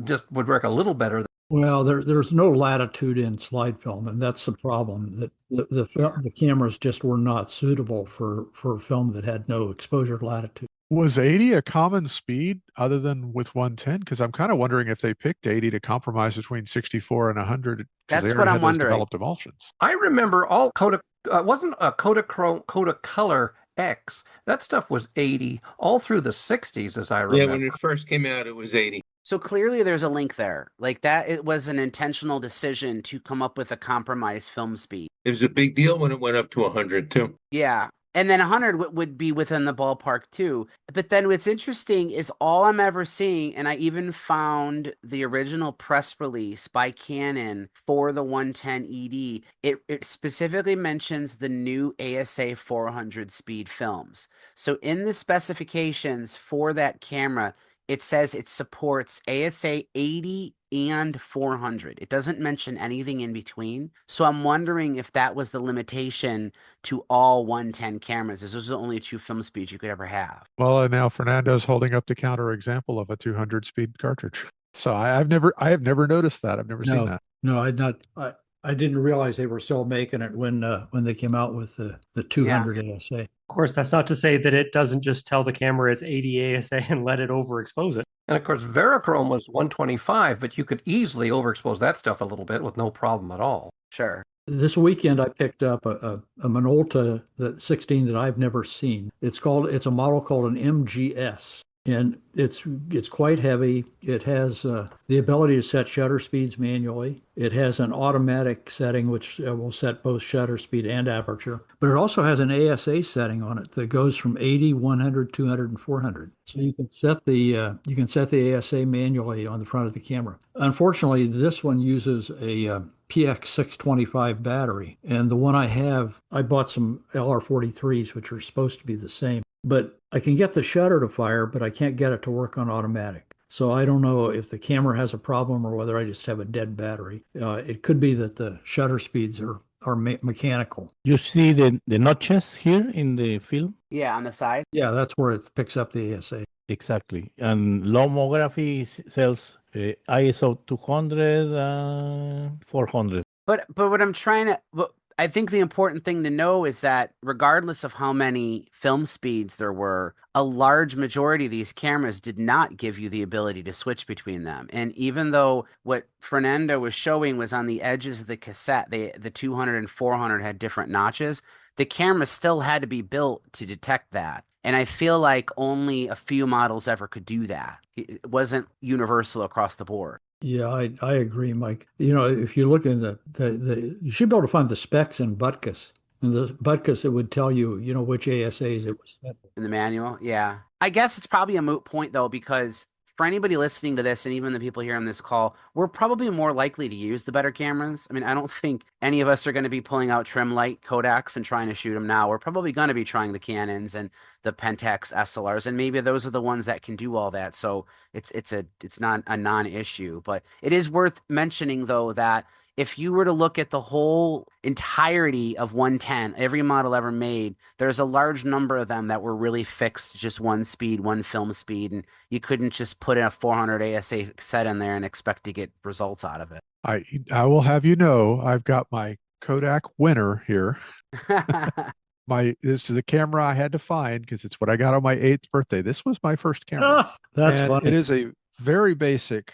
just would work a little better. Well, there's no latitude in slide film, and that's the problem. That the cameras just were not suitable for film that had no exposure latitude. Was 80 a common speed other than with 110? Because I'm kind of wondering if they picked 80 to compromise between 64 and 100. That's they what I'm had those wondering. Developed emulsions. I remember all wasn't a Kodacolor X. That stuff was 80 all through the 60s, as I remember. Yeah, when it first came out, it was 80. So clearly there's a link there. Like that, it was an intentional decision to come up with a compromised film speed. It was a big deal when it went up to 100 too. Yeah. And then 100 would be within the ballpark too. But then what's interesting is all I'm ever seeing, and I even found the original press release by Canon for the 110 ED, it specifically mentions the new ASA 400 speed films. So in the specifications for that camera, it says it supports ASA 80 and 400. It doesn't mention anything in between. So I'm wondering if that was the limitation to all 110 cameras, as those are the only two film speeds you could ever have. Well, and now Fernando's holding up the counter example of a 200 speed cartridge. So I have never noticed that. I've never seen that. No, I didn't realize they were still making it when they came out with the 200 ASA. Of course, that's not to say that it doesn't just tell the camera it's 80 ASA and let it overexpose it. And of course, Verichrome was 125, but you could easily overexpose that stuff a little bit with no problem at all. Sure. This weekend, I picked up a Minolta 16 that I've never seen. It's a model called an MGS, and it's quite heavy. It has the ability to set shutter speeds manually. It has an automatic setting which will set both shutter speed and aperture. But it also has an ASA setting on it that goes from 80, 100, 200, and 400. So you can set the ASA manually on the front of the camera. Unfortunately, this one uses a PX625 battery, and the one I bought some LR43s, which are supposed to be the same. But I can get the shutter to fire, but I can't get it to work on automatic. So I don't know if the camera has a problem or whether I just have a dead battery. It could be that the shutter speeds are mechanical. You see the notches here in the film? Yeah, on the side. Yeah, that's where it picks up the ASA. Exactly. And lomography sells ISO 200, 400. But what I'm trying to, I think the important thing to know is that regardless of how many film speeds there were, a large majority of these cameras did not give you the ability to switch between them. And even though what Fernando was showing was on the edges of the cassette, the 200 and 400 had different notches, the camera still had to be built to detect that. And I feel like only a few models ever could do that. It wasn't universal across the board. Yeah, I agree, Mike. If you look in you should be able to find the specs in Butkus. In the Butkus, it would tell you, which ASAs it was set. In the manual, yeah. I guess it's probably a moot point, though, because for anybody listening to this and even the people here on this call, we're probably more likely to use the better cameras. I mean, I don't think any of us are going to be pulling out trim light Kodaks and trying to shoot them now. We're probably going to be trying the Canons and the Pentax SLRs, and maybe those are the ones that can do all that. So it's not a non-issue, but it is worth mentioning, though, that if you were to look at the whole entirety of 110, every model ever made, there's a large number of them that were really fixed, just one speed, one film speed, and you couldn't just put in a 400 ASA set in there and expect to get results out of it. I will have you know, I've got my Kodak Winner here. This is a camera I had to find because it's what I got on my 8th birthday. This was my first camera. That's and funny. It is a very basic,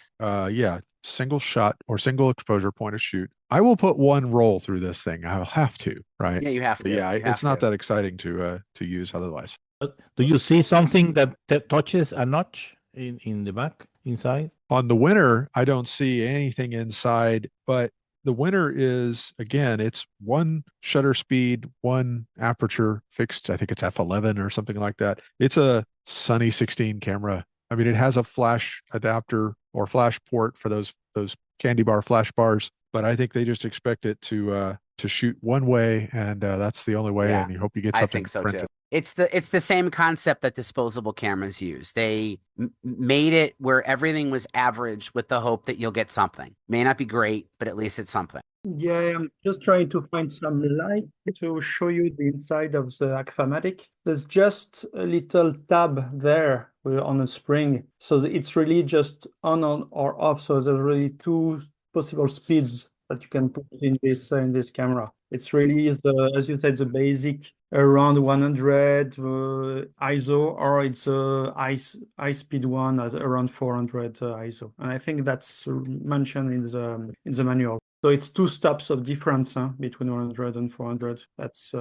single shot or single exposure point of shoot. I will put one roll through this thing. I'll have to, right? Yeah, you have to. Yeah, You have it's not to. that exciting to use otherwise. Do you see something that touches a notch in the back inside? On the Winner, I don't see anything inside, but the Winner is, again, it's one shutter speed, one aperture fixed. I think it's f11 or something like that. It's a Sunny 16 camera. I mean, it has a flash adapter or flash port for those candy bar flash bars, but I think they just expect it to shoot one way, and that's the only way. Yeah, and you hope you get I something think so printed. too. It's the same concept that disposable cameras use. They made it where everything was average with the hope that you'll get something. May not be great, but at least it's something. Yeah, I'm just trying to find some light to show you the inside of the Agfamatic. There's just a little tab there on a spring. So it's really just on or off. So there's really two possible speeds that you can put in this camera. It's really, as you said, the basic around 100 ISO, or it's high speed one at around 400 ISO. And I think that's mentioned in the manual. So it's two stops of difference between 100 and 400. That's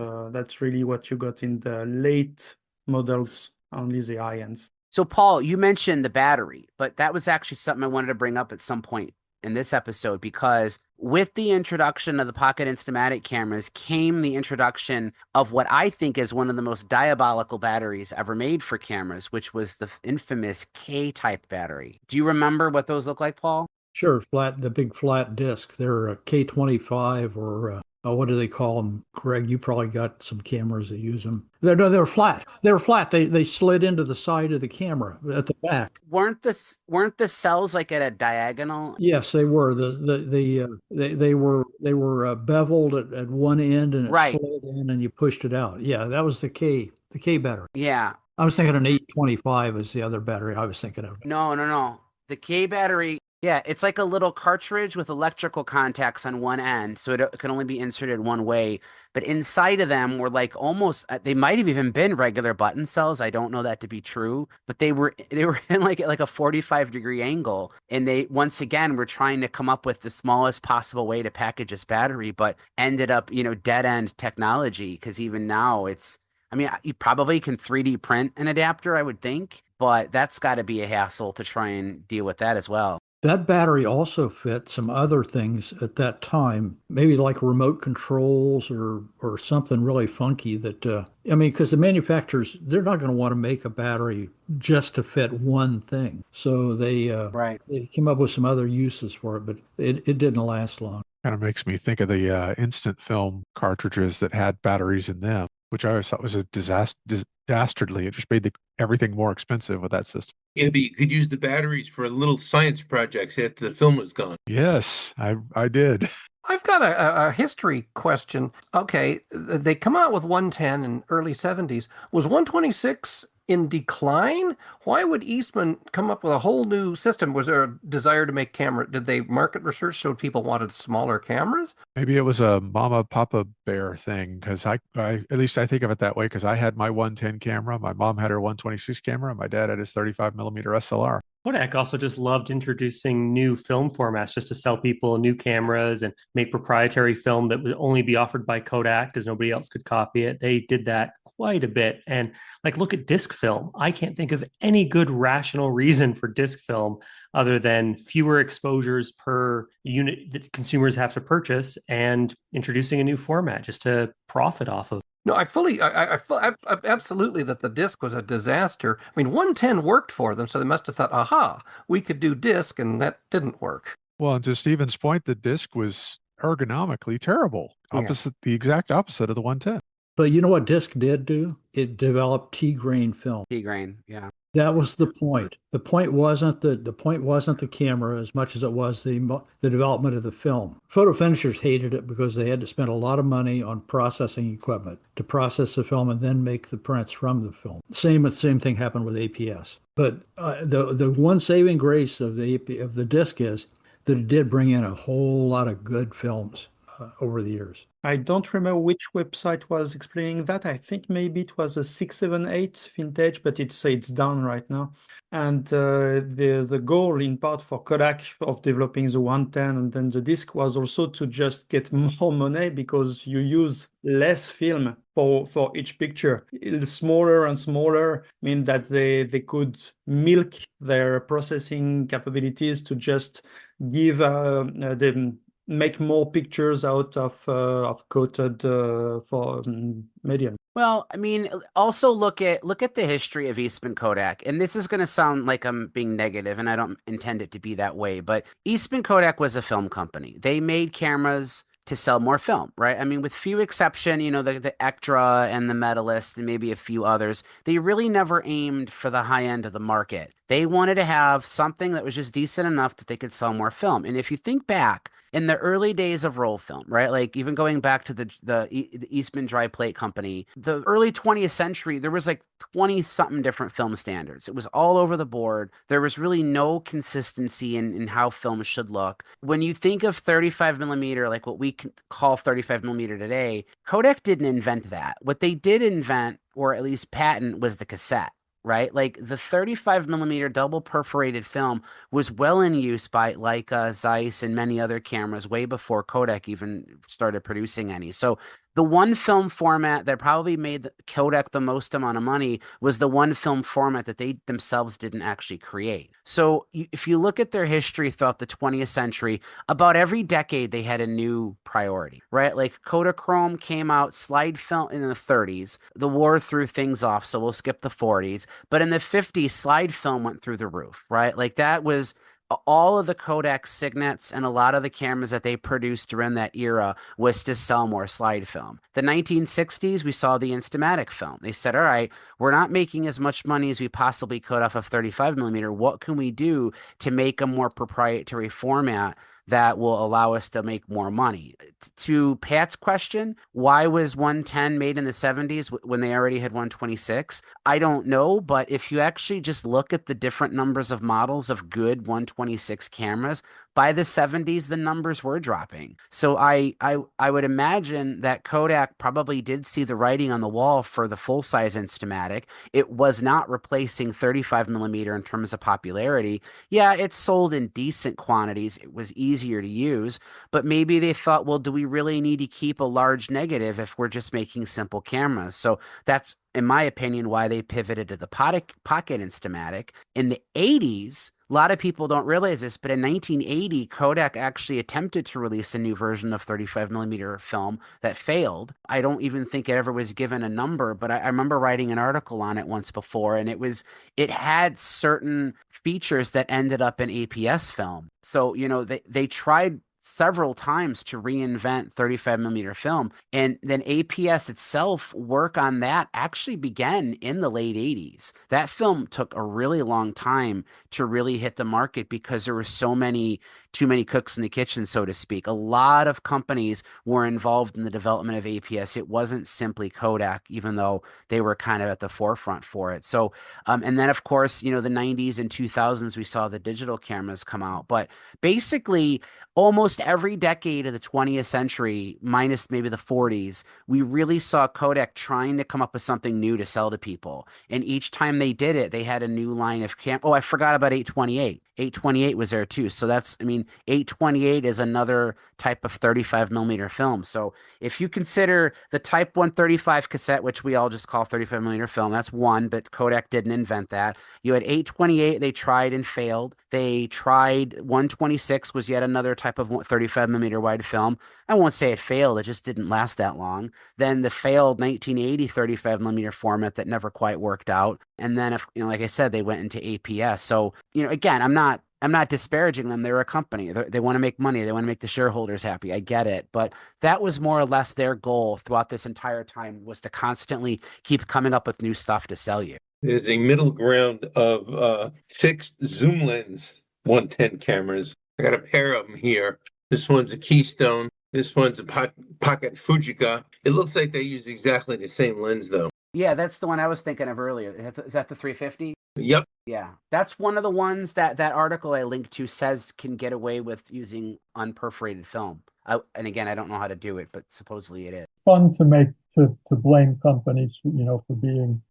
really what you got in the late models, only the high ends. So Paul, you mentioned the battery, but that was actually something I wanted to bring up at some point in this episode, because with the introduction of the Pocket Instamatic cameras came the introduction of what I think is one of the most diabolical batteries ever made for cameras, which was the infamous K-type battery. Do you remember what those look like, Paul? Sure, the big flat disc. They're a K25 or what do they call them? Greg, you probably got some cameras that use them. They're flat. They're flat. They slid into the side of the camera at the back. Weren't the cells like at a diagonal? Yes, they were. They were beveled at one end, and it Right. slid in, and you pushed it out. Yeah, that was the K battery. Yeah. I was thinking an 825 is the other battery I was thinking of. No. The K battery, yeah, it's like a little cartridge with electrical contacts on one end, so it can only be inserted one way. But inside of them were like almost, they might have even been regular button cells. I don't know that to be true, but they were in like a 45-degree angle, and they once again were trying to come up with the smallest possible way to package this battery, but ended up dead end technology, because even now you probably can 3D print an adapter, I would think, but that's got to be a hassle to try and deal with that as well. That battery also fit some other things at that time, maybe like remote controls or something really funky that, because the manufacturers, they're not going to want to make a battery just to fit one thing. So they came up with some other uses for it, but it didn't last long. Kind of makes me think of the instant film cartridges that had batteries in them, which I always thought was a dastardly. It just made everything more expensive with that system. Yeah, but you could use the batteries for little science projects after the film was gone. Yes, I did. I've got a history question. Okay, they come out with 110 in early 70s. Was 126 in decline? Why would Eastman come up with a whole new system? Was there a desire to make did they market research showed people wanted smaller cameras? Maybe it was a mama papa bear thing, because I at least I think of it that way, because I had my 110 camera, my mom had her 126 camera, and my dad had his 35 millimeter SLR. Kodak also just loved introducing new film formats just to sell people new cameras and make proprietary film that would only be offered by Kodak because nobody else could copy it. They did that quite a bit. And look at disc film. I can't think of any good rational reason for disc film other than fewer exposures per unit that consumers have to purchase and introducing a new format just to profit off of. No, I absolutely that the disc was a disaster. 110 worked for them, so they must have thought, aha, we could do disc, and that didn't work. Well, and to Stephen's point, the disc was ergonomically terrible. The exact opposite of the 110. But you know what disc did do? It developed T-grain film. T-grain, yeah. That was the point. The point wasn't the camera as much as it was the development of the film. Photo finishers hated it because they had to spend a lot of money on processing equipment to process the film and then make the prints from the film. Same thing happened with APS. But the one saving grace of the disc is that it did bring in a whole lot of good films over the years. I don't remember which website was explaining that. I think maybe it was a 678 vintage, but it's down right now. And the goal in part for Kodak of developing the 110 and then the disc was also to just get more money because you use less film for each picture. It's smaller and smaller mean that they could milk their processing capabilities to just give them make more pictures out of coated for medium. Well, I mean, also look at the history of Eastman Kodak, and this is going to sound like I'm being negative, and I don't intend it to be that way. But Eastman Kodak was a film company. They made cameras to sell more film, right? I mean, with few exception, the Ektra and the Medalist and maybe a few others, they really never aimed for the high end of the market. They wanted to have something that was just decent enough that they could sell more film. And if you think back, in the early days of roll film, right? Like even going back to the Eastman Dry Plate Company, the early 20th century, there was like 20 something different film standards. It was all over the board. There was really no consistency in how film should look. When you think of 35 millimeter, like what we call 35 millimeter today, Kodak didn't invent that. What they did invent, or at least patent, was the cassette. Right? Like the 35 millimeter double perforated film was well in use by Leica, Zeiss, and many other cameras way before Kodak even started producing any. So the one film format that probably made Kodak the most amount of money was the one film format that they themselves didn't actually create. So if you look at their history throughout the 20th century, about every decade they had a new priority, right? Like Kodachrome came out, slide film in the 30s. The war threw things off, so we'll skip the 40s. But in the 50s, slide film went through the roof, right? Like that was all of the Kodak signets and a lot of the cameras that they produced during that era was to sell more slide film. The 1960s, we saw the Instamatic film. They said, all right, we're not making as much money as we possibly could off of 35 millimeter. What can we do to make a more proprietary format that will allow us to make more money? To Pat's question, why was 110 made in the 70s when they already had 126? I don't know, but if you actually just look at the different numbers of models of good 126 cameras, by the 70s, the numbers were dropping. So I would imagine that Kodak probably did see the writing on the wall for the full-size Instamatic. It was not replacing 35 millimeter in terms of popularity. Yeah, it sold in decent quantities. It was easier to use, but maybe they thought, well, do we really need to keep a large negative if we're just making simple cameras? So that's, in my opinion, why they pivoted to the Pocket Instamatic. In the 80s, a lot of people don't realize this, but in 1980, Kodak actually attempted to release a new version of 35 millimeter film that failed. I don't even think it ever was given a number, but I remember writing an article on it once before, and it had certain features that ended up in APS film. So, they tried several times to reinvent 35 millimeter film, and then APS itself work on that actually began in the late 80s. That film took a really long time to really hit the market because there were too many cooks in the kitchen, so to speak. A lot of companies were involved in the development of APS. It wasn't simply Kodak, even though they were kind of at the forefront for it. So and then of course, the 90s and 2000s, we saw the digital cameras come out, but basically almost every decade of the 20th century, minus maybe the 40s, we really saw Kodak trying to come up with something new to sell to people. And each time they did it, they had a new line of Oh, I forgot about 828. 828 was there too. So 828 is another type of 35 millimeter film. So if you consider the Type 135 cassette, which we all just call 35 millimeter film, that's one, but Kodak didn't invent that. You had 828, they tried and failed. They tried 126 was yet another type of 35 millimeter wide film. I won't say it failed. It just didn't last that long. Then the failed 1980 35 millimeter format that never quite worked out. And then, like I said, they went into APS. So, again, I'm not disparaging them. They're a company. They want to make money. They want to make the shareholders happy. I get it. But that was more or less their goal throughout this entire time, was to constantly keep coming up with new stuff to sell you. There's a middle ground of fixed zoom lens 110 cameras. I got a pair of them here. This one's a Keystone. This one's a Pocket Fujica. It looks like they use exactly the same lens, though. Yeah, that's the one I was thinking of earlier. Is that the 350? Yep. Yeah, that's one of the ones that article I linked to says can get away with using unperforated film. And again, I don't know how to do it, but supposedly it is. Fun to blame companies, for being,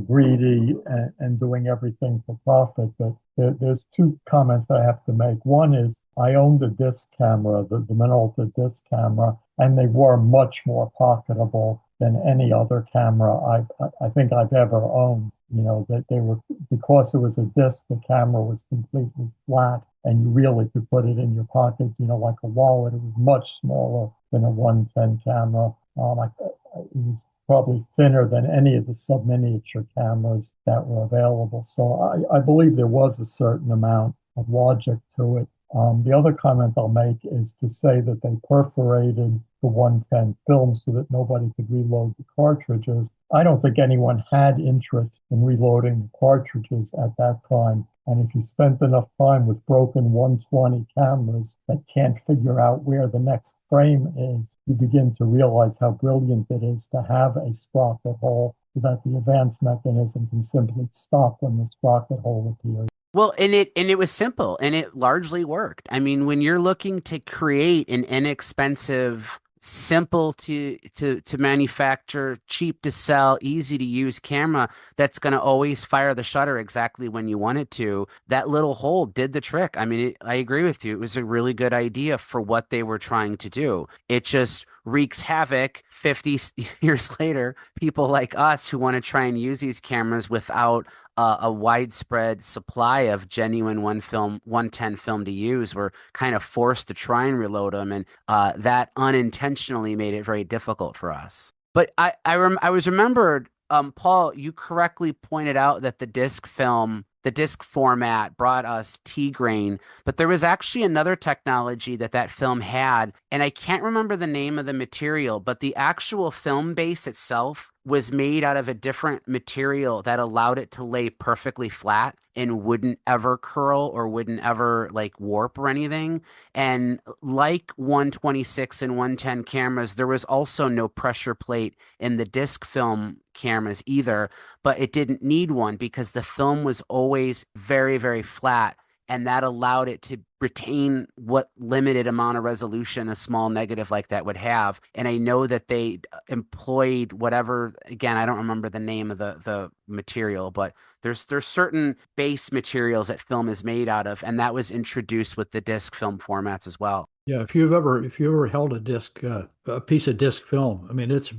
greedy and doing everything for profit. But there's two comments I have to make. One is I owned a disc camera, the Minolta disc camera, and they were much more pocketable than any other camera I think I've ever owned. That they were, because it was a disc, the camera was completely flat and you really could put it in your pocket, like a wallet. It was much smaller than a 110 camera. It was probably thinner than any of the subminiature cameras that were available. So I believe there was a certain amount of logic to it. The other comment I'll make is to say that they perforated the 110 film so that nobody could reload the cartridges. I don't think anyone had interest in reloading the cartridges at that time. And if you spent enough time with broken 120 cameras that can't figure out where the next frame is, you begin to realize how brilliant it is to have a sprocket hole so that the advanced mechanism can simply stop when the sprocket hole appears. Well, and it was simple and it largely worked. I mean, when you're looking to create an inexpensive, simple to manufacture, cheap to sell, easy to use camera that's going to always fire the shutter exactly when you want it to, that little hole did the trick. I mean, I agree with you. It was a really good idea for what they were trying to do. It just wreaks havoc 50 years later. People like us who want to try and use these cameras without a widespread supply of genuine 110 film to use, were kind of forced to try and reload them, and that unintentionally made it very difficult for us. But I was remembered, Paul, you correctly pointed out that the disc format brought us T-grain, but there was actually another technology that film had, and I can't remember the name of the material, but the actual film base itself was made out of a different material that allowed it to lay perfectly flat and wouldn't ever curl or wouldn't ever like warp or anything. And like 126 and 110 cameras, there was also no pressure plate in the disc film cameras either, but it didn't need one because the film was always very, very flat. And that allowed it to retain what limited amount of resolution a small negative like that would have. And I know that they employed whatever, again, I don't remember the name of the material, but there's certain base materials that film is made out of, and that was introduced with the disc film formats as well. Yeah, if you ever held a disc, a piece of disc film, I mean, it's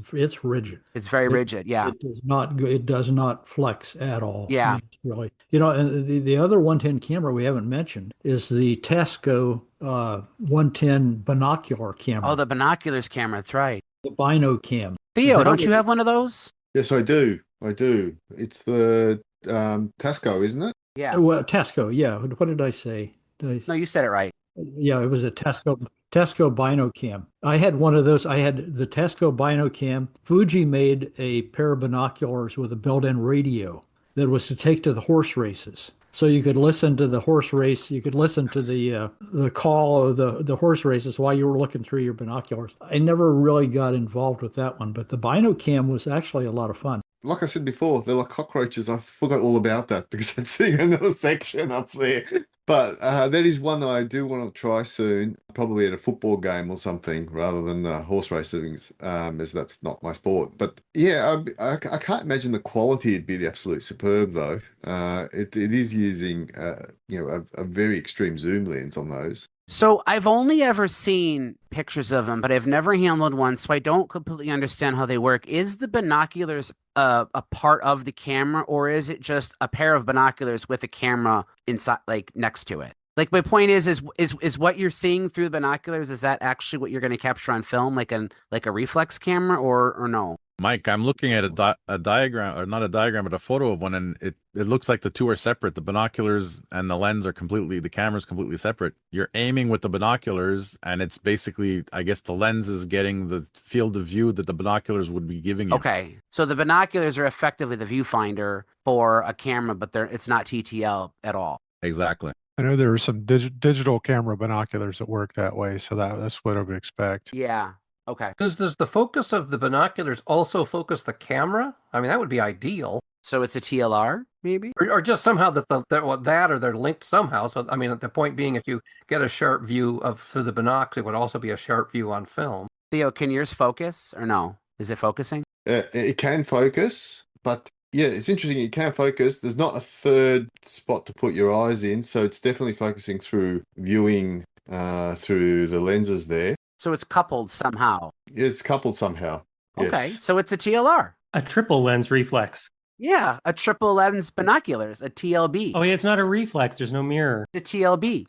rigid. It's very rigid. Yeah, it does not flex at all. Yeah, I mean, it's really, and the other 110 camera we haven't mentioned is the Tasco 110 binocular camera. Oh, the binoculars camera. That's right. The Bino Cam. Theo, don't you have one of those? Yes, I do. It's the Tasco, isn't it? Yeah. Well, Tasco. Yeah. What did I say? No, you said it right. Yeah, it was a Tasco Binocam. I had one of those. I had the Tasco Binocam. Fuji made a pair of binoculars with a built-in radio that was to take to the horse races. So you could listen to the horse race. You could listen to the call of the horse races while you were looking through your binoculars. I never really got involved with that one, but the Binocam was actually a lot of fun. Like I said before, they're like cockroaches. I forgot all about that because I'm seeing another section up there. But that is one that I do want to try soon, probably at a football game or something, rather than horse racing, as that's not my sport. But yeah, I can't imagine the quality would be the absolute superb though. It is using a very extreme zoom lens on those. So I've only ever seen pictures of them, but I've never handled one, so I don't completely understand how they work. Is the binoculars a part of the camera, or is it just a pair of binoculars with a camera inside, like next to it? Like my point is what you're seeing through the binoculars, is that actually what you're going to capture on film, like a reflex camera, or no? Mike, I'm looking at a diagram, or not a diagram, but a photo of one, and it looks like the two are separate. The binoculars and the lens are the camera's completely separate. You're aiming with the binoculars, and it's basically, I guess the lens is getting the field of view that the binoculars would be giving you. Okay, so the binoculars are effectively the viewfinder for a camera, but it's not TTL at all. Exactly. I know there are some digital camera binoculars that work that way, so that's what I would expect. Yeah. Okay. Does the focus of the binoculars also focus the camera? I mean, that would be ideal. So it's a TLR, maybe? Or just somehow that or they're linked somehow. So, I mean, the point being, if you get a sharp view through the binocs, it would also be a sharp view on film. Theo, can yours focus or no? Is it focusing? It can focus, but yeah, it's interesting. It can focus. There's not a third spot to put your eyes in, so it's definitely focusing through viewing through the lenses there. So it's coupled somehow. It's coupled somehow. Yes. Okay, so it's a TLR. A triple lens reflex. Yeah, a triple lens binoculars, a TLB. Oh, yeah, it's not a reflex. There's no mirror. The TLB.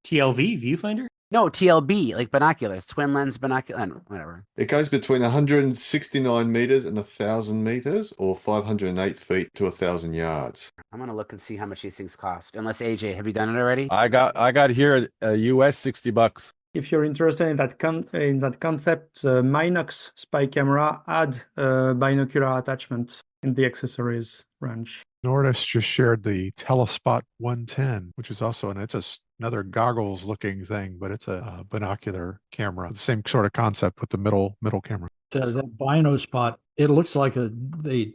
TLV, viewfinder? No, TLB, like binoculars, twin lens binocular, whatever. It goes between 169 meters and 1,000 meters, or 508 feet to 1,000 yards. I'm gonna look and see how much these things cost. Unless AJ, have you done it already? I got here a US $60. If you're interested in that concept, Minox spy camera had a binocular attachment in the accessories range. Nordis just shared the Telespot 110, which is also another goggles looking thing, but it's a binocular camera. The same sort of concept with the middle camera. That Binospot, it looks like a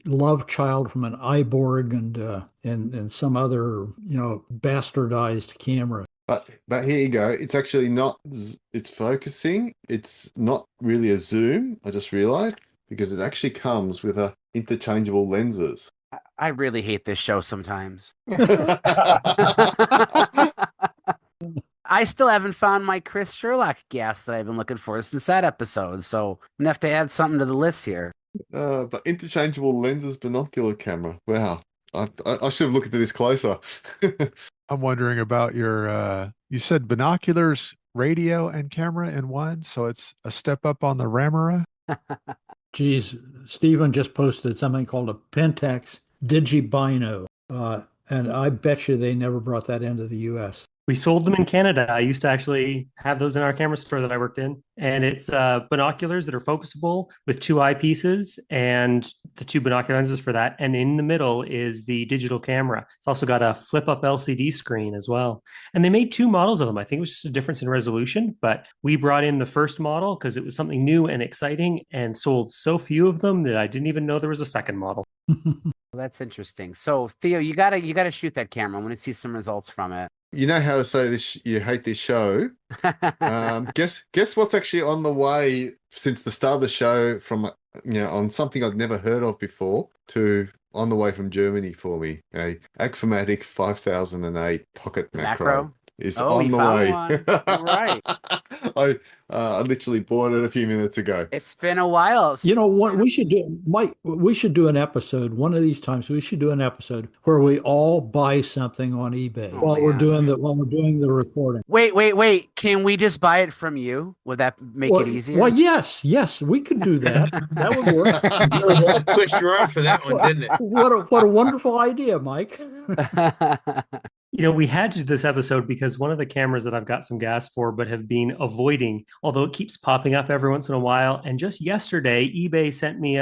love child from an iBorg and some other bastardized camera. But here you go. It's actually not. It's focusing. It's not really a zoom. I just realized, because it actually comes with interchangeable lenses. I really hate this show sometimes. I still haven't found my Chris Sherlock gas that I've been looking for since that episode, so I'm gonna have to add something to the list here. But interchangeable lenses binocular camera. Wow. I should have looked into this closer. I'm wondering about your, you said binoculars, radio, and camera in one, so it's a step up on the Ramera. Geez, Stephen just posted something called a Pentax Digibino, and I bet you they never brought that into the U.S. We sold them in Canada. I used to actually have those in our camera store that I worked in. And it's binoculars that are focusable with two eyepieces and the two binocular lenses for that. And in the middle is the digital camera. It's also got a flip-up LCD screen as well. And they made two models of them. I think it was just a difference in resolution, but we brought in the first model because it was something new and exciting, and sold so few of them that I didn't even know there was a second model. Well, that's interesting. So Theo, you gotta shoot that camera. I want to see some results from it. You know how to say this? You hate this show. Guess what's actually on the way since the start of the show, from on something I'd never heard of before to on the way from Germany for me. A Agfamatic 5008 Pocket Makro is on the way. Right. I literally bought it a few minutes ago. It's been a while. What we should do, Mike, we should do an episode one of these times. We should do an episode where we all buy something on eBay while we're doing the recording. Wait. Can we just buy it from you? Would that make it easier? Well, yes, we could do that. That would work. That twist your arm for that one, didn't it? What a wonderful idea, Mike. We had to do this episode because one of the cameras that I've got some gas for but have been avoiding, although it keeps popping up every once in a while. And just yesterday, eBay sent me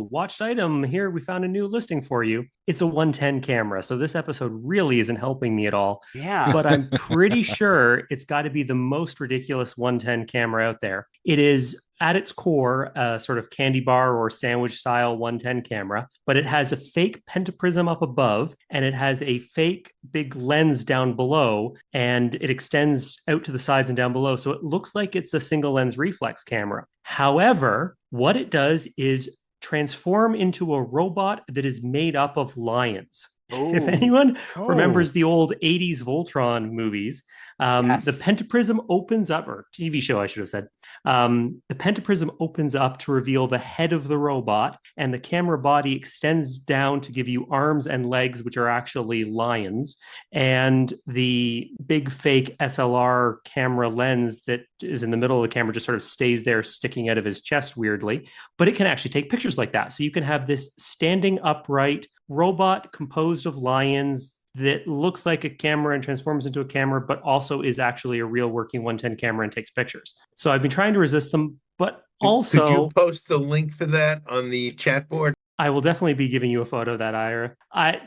watched item here. We found a new listing for you. It's a 110 camera. So this episode really isn't helping me at all. Yeah. But I'm pretty sure it's got to be the most ridiculous 110 camera out there. It is at its core a sort of candy bar or sandwich style 110 camera, but it has a fake pentaprism up above, and it has a fake big lens down below, and it extends out to the sides and down below. So it looks like it's a single lens reflex camera. However, what it does is transform into a robot that is made up of lions. If anyone remembers the old 80s Voltron movies, Yes. The pentaprism opens up, or TV show, I should have said. The pentaprism opens up to reveal the head of the robot, and the camera body extends down to give you arms and legs, which are actually lions. And the big fake SLR camera lens that is in the middle of the camera just sort of stays there, sticking out of his chest weirdly. But it can actually take pictures like that. So you can have this standing upright robot composed of lions that looks like a camera and transforms into a camera, but also is actually a real working 110 camera and takes pictures. So I've been trying to resist them, but also... Could you post the link for that on the chat board? I will definitely be giving you a photo of that, Ira.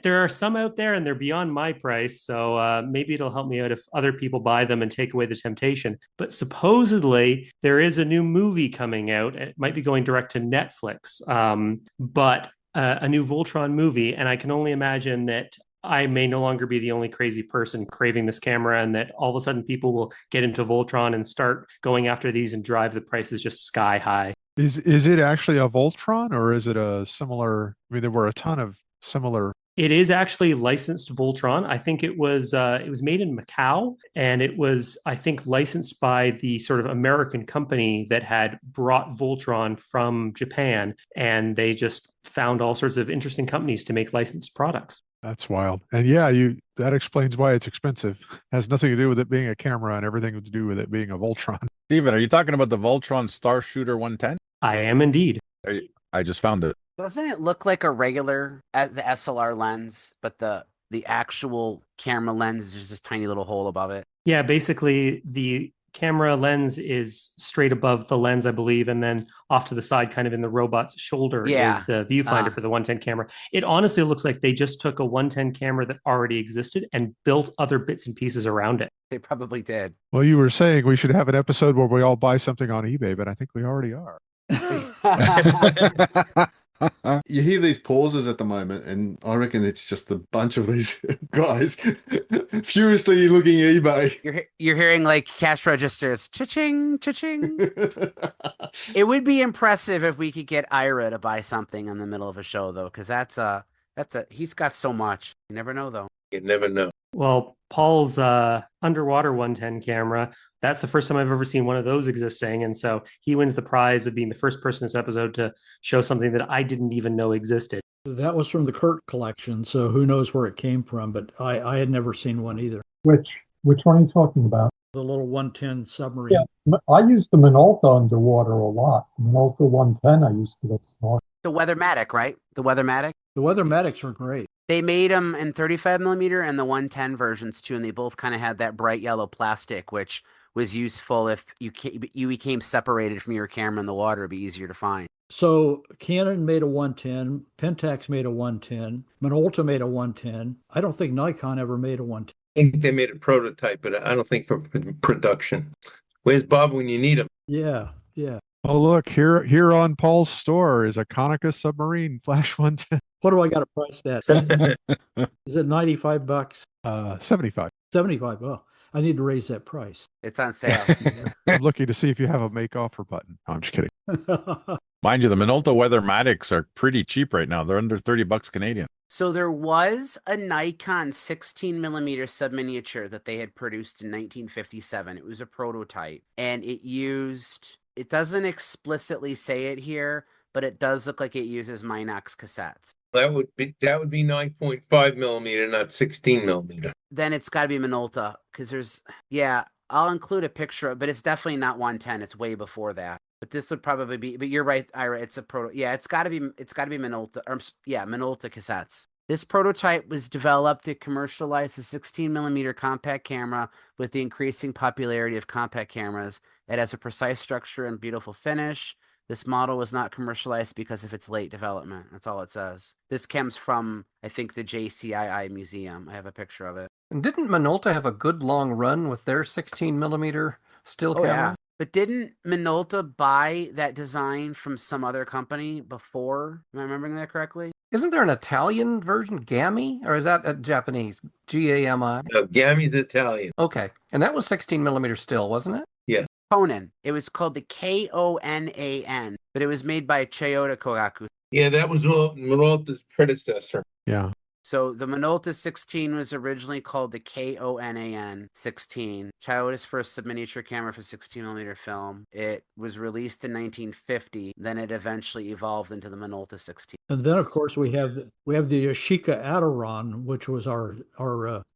There are some out there and they're beyond my price, so maybe it'll help me out if other people buy them and take away the temptation. But supposedly there is a new movie coming out. It might be going direct to Netflix, but a new Voltron movie, and I can only imagine that I may no longer be the only crazy person craving this camera, and that all of a sudden people will get into Voltron and start going after these and drive the prices just sky high. Is it actually a Voltron, or is it a similar? I mean, there were a ton of similar. It is actually licensed Voltron. I think it was made in Macau, and it was, I think, licensed by the sort of American company that had brought Voltron from Japan, and they just found all sorts of interesting companies to make licensed products. That's wild. And yeah, that explains why it's expensive. Has nothing to do with it being a camera and everything to do with it being a Voltron. Steven, are you talking about the Voltron Star Shooter 110? I am indeed. I just found it. Doesn't it look like a regular the SLR lens, but the actual camera lens is this tiny little hole above it? Yeah, basically the camera lens is straight above the lens, I believe, and then off to the side, kind of in the robot's shoulder, is the viewfinder for the 110 camera. It honestly looks like they just took a 110 camera that already existed and built other bits and pieces around it. They probably did. Well, you were saying we should have an episode where we all buy something on eBay, but I think we already are. You hear these pauses at the moment, and I reckon it's just a bunch of these guys furiously looking at eBay. You're hearing like cash registers, cha-ching, cha-ching. It would be impressive if we could get Ira to buy something in the middle of a show, though, because he's got so much. You never know, though. You never know. Well, Paul's underwater 110 camera, that's the first time I've ever seen one of those existing. And so he wins the prize of being the first person this episode to show something that I didn't even know existed. That was from the Kurt collection, so who knows where it came from, but I had never seen one either. Which one are you talking about? The little 110 submarine. Yeah, I used the Minolta underwater a lot. The Minolta 110 I used to go snorkel. The Weathermatic, right? The Weathermatic? The Weathermatics were great. They made them in 35 millimeter and the 110 versions too, and they both kind of had that bright yellow plastic, which was useful if you became separated from your camera in the water. It'd be easier to find. So Canon made a 110, Pentax made a 110, Minolta made a 110. I don't think Nikon ever made a 110. I think they made a prototype, but I don't think for production. Where's Bob when you need him? Yeah. Oh, look, here on Paul's store is a Konica submarine flash 110. What do I got to price that? Is it $95? 75. 75. Oh, I need to raise that price. It's on sale. I'm looking to see if you have a make offer button. No, I'm just kidding. Mind you, the Minolta Weathermatics are pretty cheap right now. They're under $30 Canadian. So there was a Nikon 16 millimeter subminiature that they had produced in 1957. It was a prototype, and it doesn't explicitly say it here, but it does look like it uses Minox cassettes. That would be 9.5 millimeter, not 16 millimeter. Then it's got to be Minolta, because I'll include a picture of it, but it's definitely not 110. It's way before that. But this would probably be, but you're right, Ira, it's a proto. Yeah, it's got to be Minolta, Minolta cassettes. This prototype was developed to commercialize the 16 millimeter compact camera with the increasing popularity of compact cameras. It has a precise structure and beautiful finish. This model was not commercialized because of its late development. That's all it says. This comes from, I think, the JCII museum. I have a picture of it. And didn't Minolta have a good long run with their 16 millimeter still camera? Yeah. But didn't Minolta buy that design from some other company before? Am I remembering that correctly? Isn't there an Italian version, Gami? Or is that Japanese? G-A-M-I? No, Gami's Italian. Okay. And that was 16 millimeter still, wasn't it? Yeah. Conan. It was called the Konan, but it was made by Toyota Kogaku. Yeah, that was Minolta's predecessor. Yeah. So the Minolta 16 was originally called the Konan 16, China's first subminiature camera for 16 millimeter film. It was released in 1950. Then it eventually evolved into the Minolta 16. And then, of course, we have the Yashica Adiron, which was our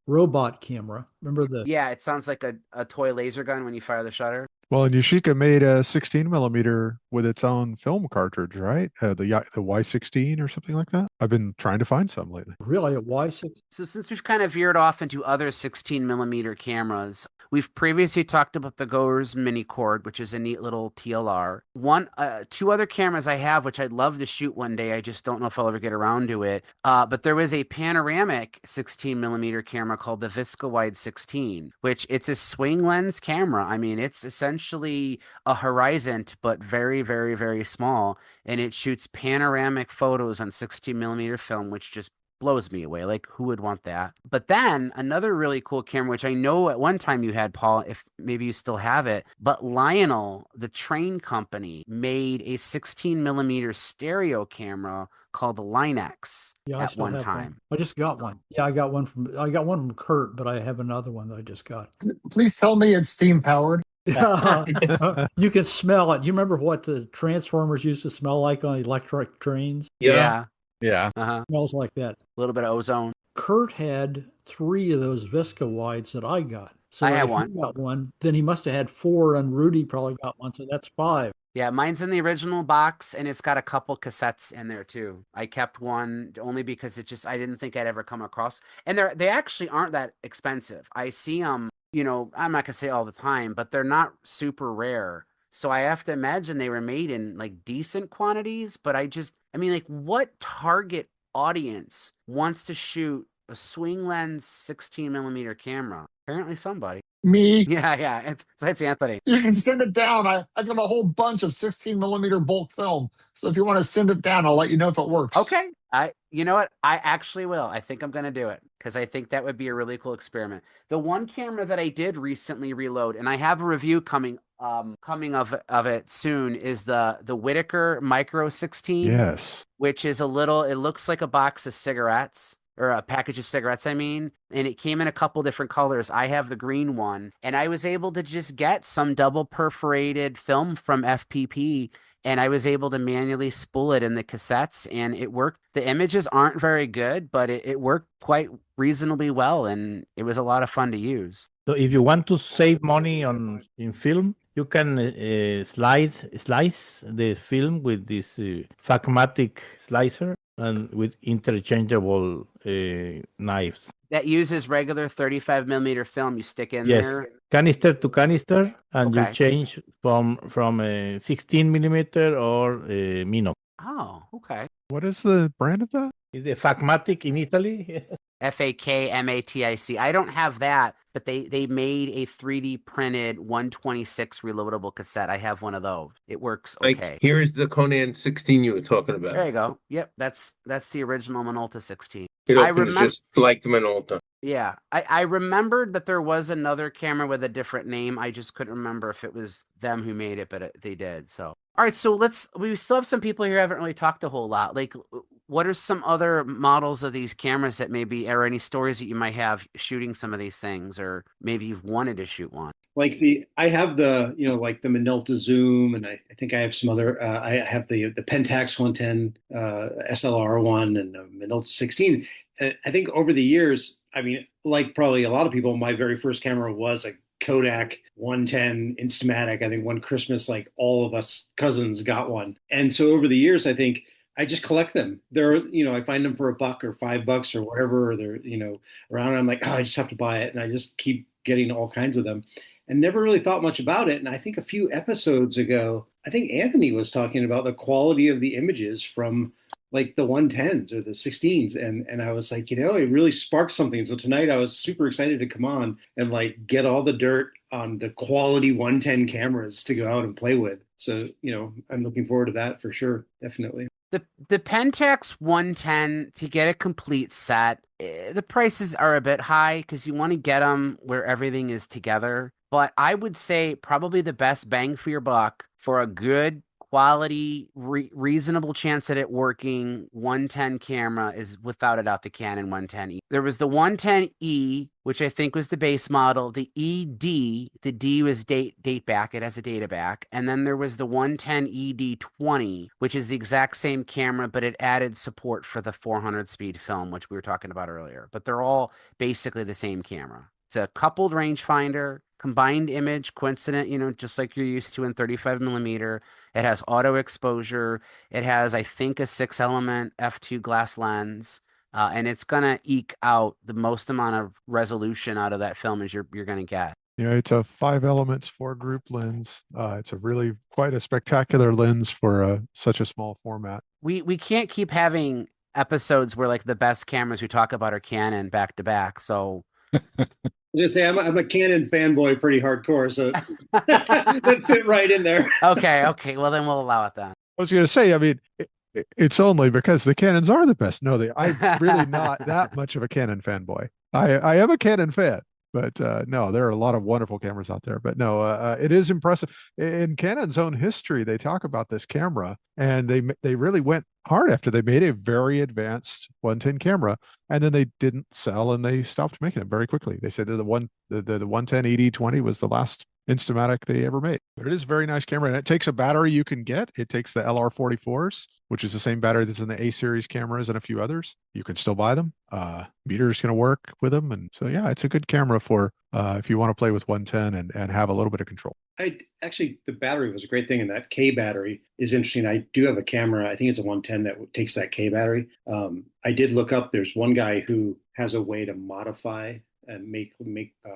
robot camera. Remember the? Yeah, it sounds like a toy laser gun when you fire the shutter. Well, and Yashica made a 16 millimeter with its own film cartridge, right? The Y16 or something like that. I've been trying to find some lately. Really, a Y6? So since we've kind of veered off into other 16 millimeter cameras, we've previously talked about the Goer's Mini Cord, which is a neat little TLR. Two other cameras I have, which I'd love to shoot one day. I just don't know if I'll ever get around to it. But there was a panoramic 16 millimeter camera called the Visca Wide 16, which it's a swing lens camera. I mean, it's essentially a horizon, but very, very, very small. And it shoots panoramic photos on 16 millimeter film, which just blows me away. Like, who would want that? But then another really cool camera, which I know at one time you had, Paul, if maybe you still have it, but Lionel, the train company, made a 16 millimeter stereo camera called the Line-X at one time. I just got one. Yeah, I got one from Kurt, but I have another one that I just got. Please tell me it's steam powered. You can smell it. You remember what the Transformers used to smell like on electric trains? Yeah. It smells like that. A little bit of ozone. Kurt had 3 of those Visca wides that I got. So I had if one. he got one, then he must have had 4, and Rudy probably got one. So that's 5. Yeah, mine's in the original box, and it's got a couple cassettes in there too. I kept one only because I didn't think I'd ever come across. And they actually aren't that expensive. I see them, I'm not gonna say all the time, but they're not super rare. So I have to imagine they were made in like decent quantities, but what target audience wants to shoot a swing lens 16 millimeter camera? Apparently somebody. Me. Yeah. It's Anthony. You can send it down. I've got a whole bunch of 16 millimeter bulk film. So if you want to send it down, I'll let you know if it works. Okay. You know what? I actually will. I think I'm going to do it because I think that would be a really cool experiment. The one camera that I did recently reload, and I have a review coming of it soon, is the Whittaker Micro 16. Yes. Which is it looks like a box of cigarettes. Or a package of cigarettes, and it came in a couple different colors. I have the green one, and I was able to just get some double perforated film from FPP, and I was able to manually spool it in the cassettes, and it worked. The images aren't very good, but it worked quite reasonably well, and it was a lot of fun to use. So if you want to save money in film, you can slice the film with this Agfamatic slicer and with interchangeable knives. That uses regular 35 millimeter film. You stick in there. Canister to canister, and Okay. you change from 16 millimeter or Mino. Oh, okay. What is the brand of that? Is the Agfamatic in Italy? Fakmatic. I don't have that, but they made a 3D printed 126 reloadable cassette. I have one of those. It works okay. Like, here's the Conan 16 you were talking about. There you go. Yep, that's the original Minolta 16. It opens just like the Minolta. Yeah, I remembered that there was another camera with a different name. I just couldn't remember if it was them who made it, but they did. So, all right, so we still have some people here who haven't really talked a whole lot. Like, what are some other models of these cameras that maybe, or any stories that you might have shooting some of these things, or maybe you've wanted to shoot one? Like I have the Minolta Zoom, and I think I have some other. I have the Pentax 110 SLR one and the Minolta 16. I think over the years, I mean, like probably a lot of people, my very first camera was a Kodak 110 Instamatic. I think one Christmas, like all of us cousins got one. And so over the years, I think I just collect them. They're, I find them for $1 or $5 or whatever, or they're, around. And I'm like, I just have to buy it. And I just keep getting all kinds of them and never really thought much about it. And I think a few episodes ago, I think Anthony was talking about the quality of the images from like the 110s or the 16s. And I was like, it really sparked something. So tonight I was super excited to come on and like get all the dirt on the quality 110 cameras to go out and play with. So, I'm looking forward to that for sure. Definitely. The Pentax 110, to get a complete set, the prices are a bit high because you want to get them where everything is together. But I would say probably the best bang for your buck for a good quality, reasonable chance at it working 110 camera is without a doubt the Canon 110E. There was the 110E, which I think was the base model. The ED, the D was date back. It has a data back. And then there was the 110 ED20, which is the exact same camera, but it added support for the 400 speed film, which we were talking about earlier. But they're all basically the same camera. It's a coupled rangefinder, combined image, coincident, just like you're used to in 35 millimeter. It has auto exposure. It has, I think, a 6-element f2 glass lens. And it's going to eke out the most amount of resolution out of that film as you're going to get. It's a 5 elements 4 group lens. It's a really quite a spectacular lens for such a small format. We can't keep having episodes where like the best cameras we talk about are Canon back to back. So I was gonna say I'm a Canon fanboy, pretty hardcore, so that fit right in there. Okay. Well, then we'll allow it then. I was gonna say, I mean, it's only because the Canons are the best. No, I'm really not that much of a Canon fanboy. I am a Canon fan, but no, there are a lot of wonderful cameras out there. But no, it is impressive. In Canon's own history, they talk about this camera, and they really went hard after they made a very advanced 110 camera, and then they didn't sell, and they stopped making it very quickly. They said that the 110 ED20 was the last Instamatic they ever made. But it is a very nice camera, and it takes a battery you can get. It takes the LR44s, which is the same battery that's in the A series cameras and a few others. You can still buy them. Meter's going to work with them, and so yeah, it's a good camera for if you want to play with 110 and have a little bit of control. The battery was a great thing, and that K battery is interesting. I do have a camera. I think it's a 110 that takes that K battery. I did look up. There's one guy who has a way to modify and make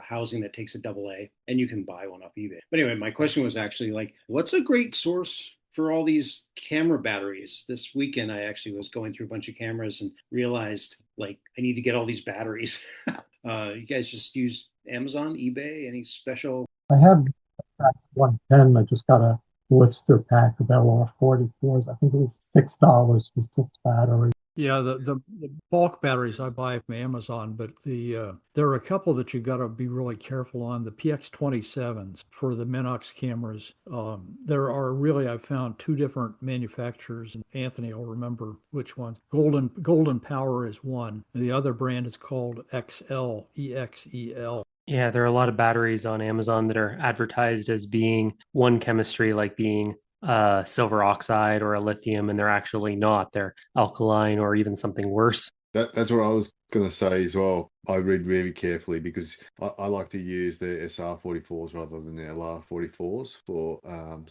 housing that takes a AA, and you can buy one off eBay. But anyway, my question was actually like, what's a great source for all these camera batteries? This weekend, I actually was going through a bunch of cameras and realized like I need to get all these batteries. You guys just use Amazon, eBay, any special? I have 110. I just got a blister pack of LR44s. I think it was $6 for 6 batteries. Yeah, the bulk batteries I buy from Amazon, but there are a couple that you got to be really careful on. The PX27s for the Minox cameras. There are really, I've found 2 different manufacturers, and Anthony will remember which ones. Golden Power is one. The other brand is called XL, EXEL. Yeah, there are a lot of batteries on Amazon that are advertised as being one chemistry, like being silver oxide or a lithium, and they're actually not. They're alkaline or even something worse. That's what I was going to say as well. I read really carefully because I like to use the SR44s rather than the LR44s for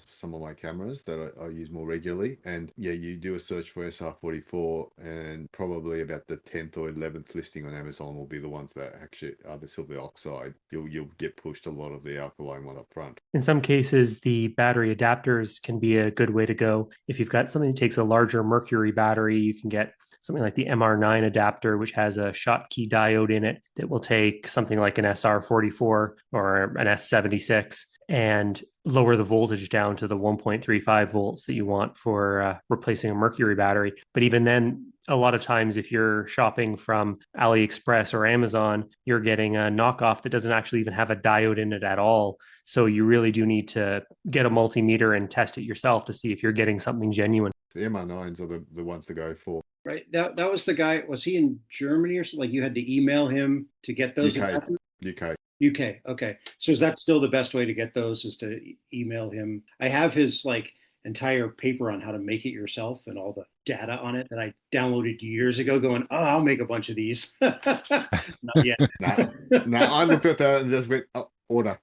some of my cameras that I use more regularly. And yeah, you do a search for SR44 and probably about the 10th or 11th listing on Amazon will be the ones that actually are the silver oxide. You'll get pushed a lot of the alkaline one up front. In some cases, the battery adapters can be a good way to go. If you've got something that takes a larger mercury battery, you can get something like the MR9 adapter, which has a Schottky diode in it that will take something like an SR44 or an S76 and lower the voltage down to the 1.35 volts that you want for replacing a mercury battery. But even then, a lot of times if you're shopping from AliExpress or Amazon, you're getting a knockoff that doesn't actually even have a diode in it at all. So you really do need to get a multimeter and test it yourself to see if you're getting something genuine. The MR9s are the ones to go for. Right. That was the guy. Was he in Germany or something? Like you had to email him to get those? UK. Okay. So is that still the best way to get those, is to email him? I have his like entire paper on how to make it yourself and all the data on it that I downloaded years ago going, oh, I'll make a bunch of these. Not yet. Now I looked at that and just went, oh, order.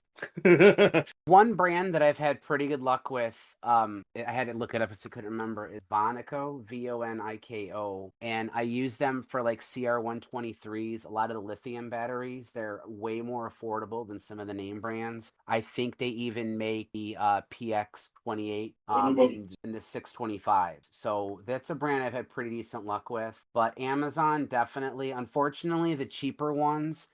One brand that I've had pretty good luck with, I had to look it up because I couldn't remember, is Voniko, Voniko, and I use them for like CR123s. A lot of the lithium batteries, they're way more affordable than some of the name brands. I think they even make the PX28 in the 625s. So that's a brand I've had pretty decent luck with. But Amazon, definitely. Unfortunately, the cheaper ones,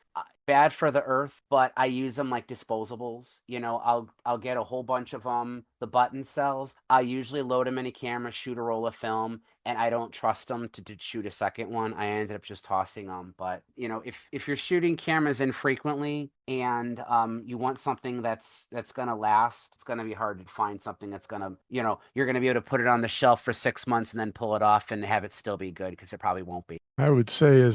bad for the earth, but I use them like disposables. I'll get a whole bunch of them. The button cells, I usually load them in a camera, shoot a roll of film, and I don't trust them to shoot a second one. I ended up just tossing them. But if you're shooting cameras infrequently and you want something that's gonna last, it's gonna be hard to find something that's gonna you're gonna be able to put it on the shelf for 6 months and then pull it off and have it still be good, because it probably won't be. I would say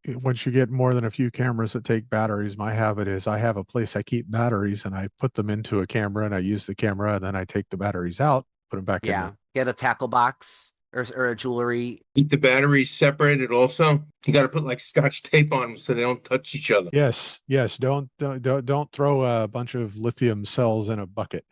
once you get more than a few cameras that take batteries, my habit is I have a place I keep batteries and I put them into a camera and I use the camera and then I take the batteries out, put them back in Yeah, there. get a tackle box or a jewelry. Keep the batteries separated also. You got to put like Scotch tape on them so they don't touch each other. Yes. Don't throw a bunch of lithium cells in a bucket.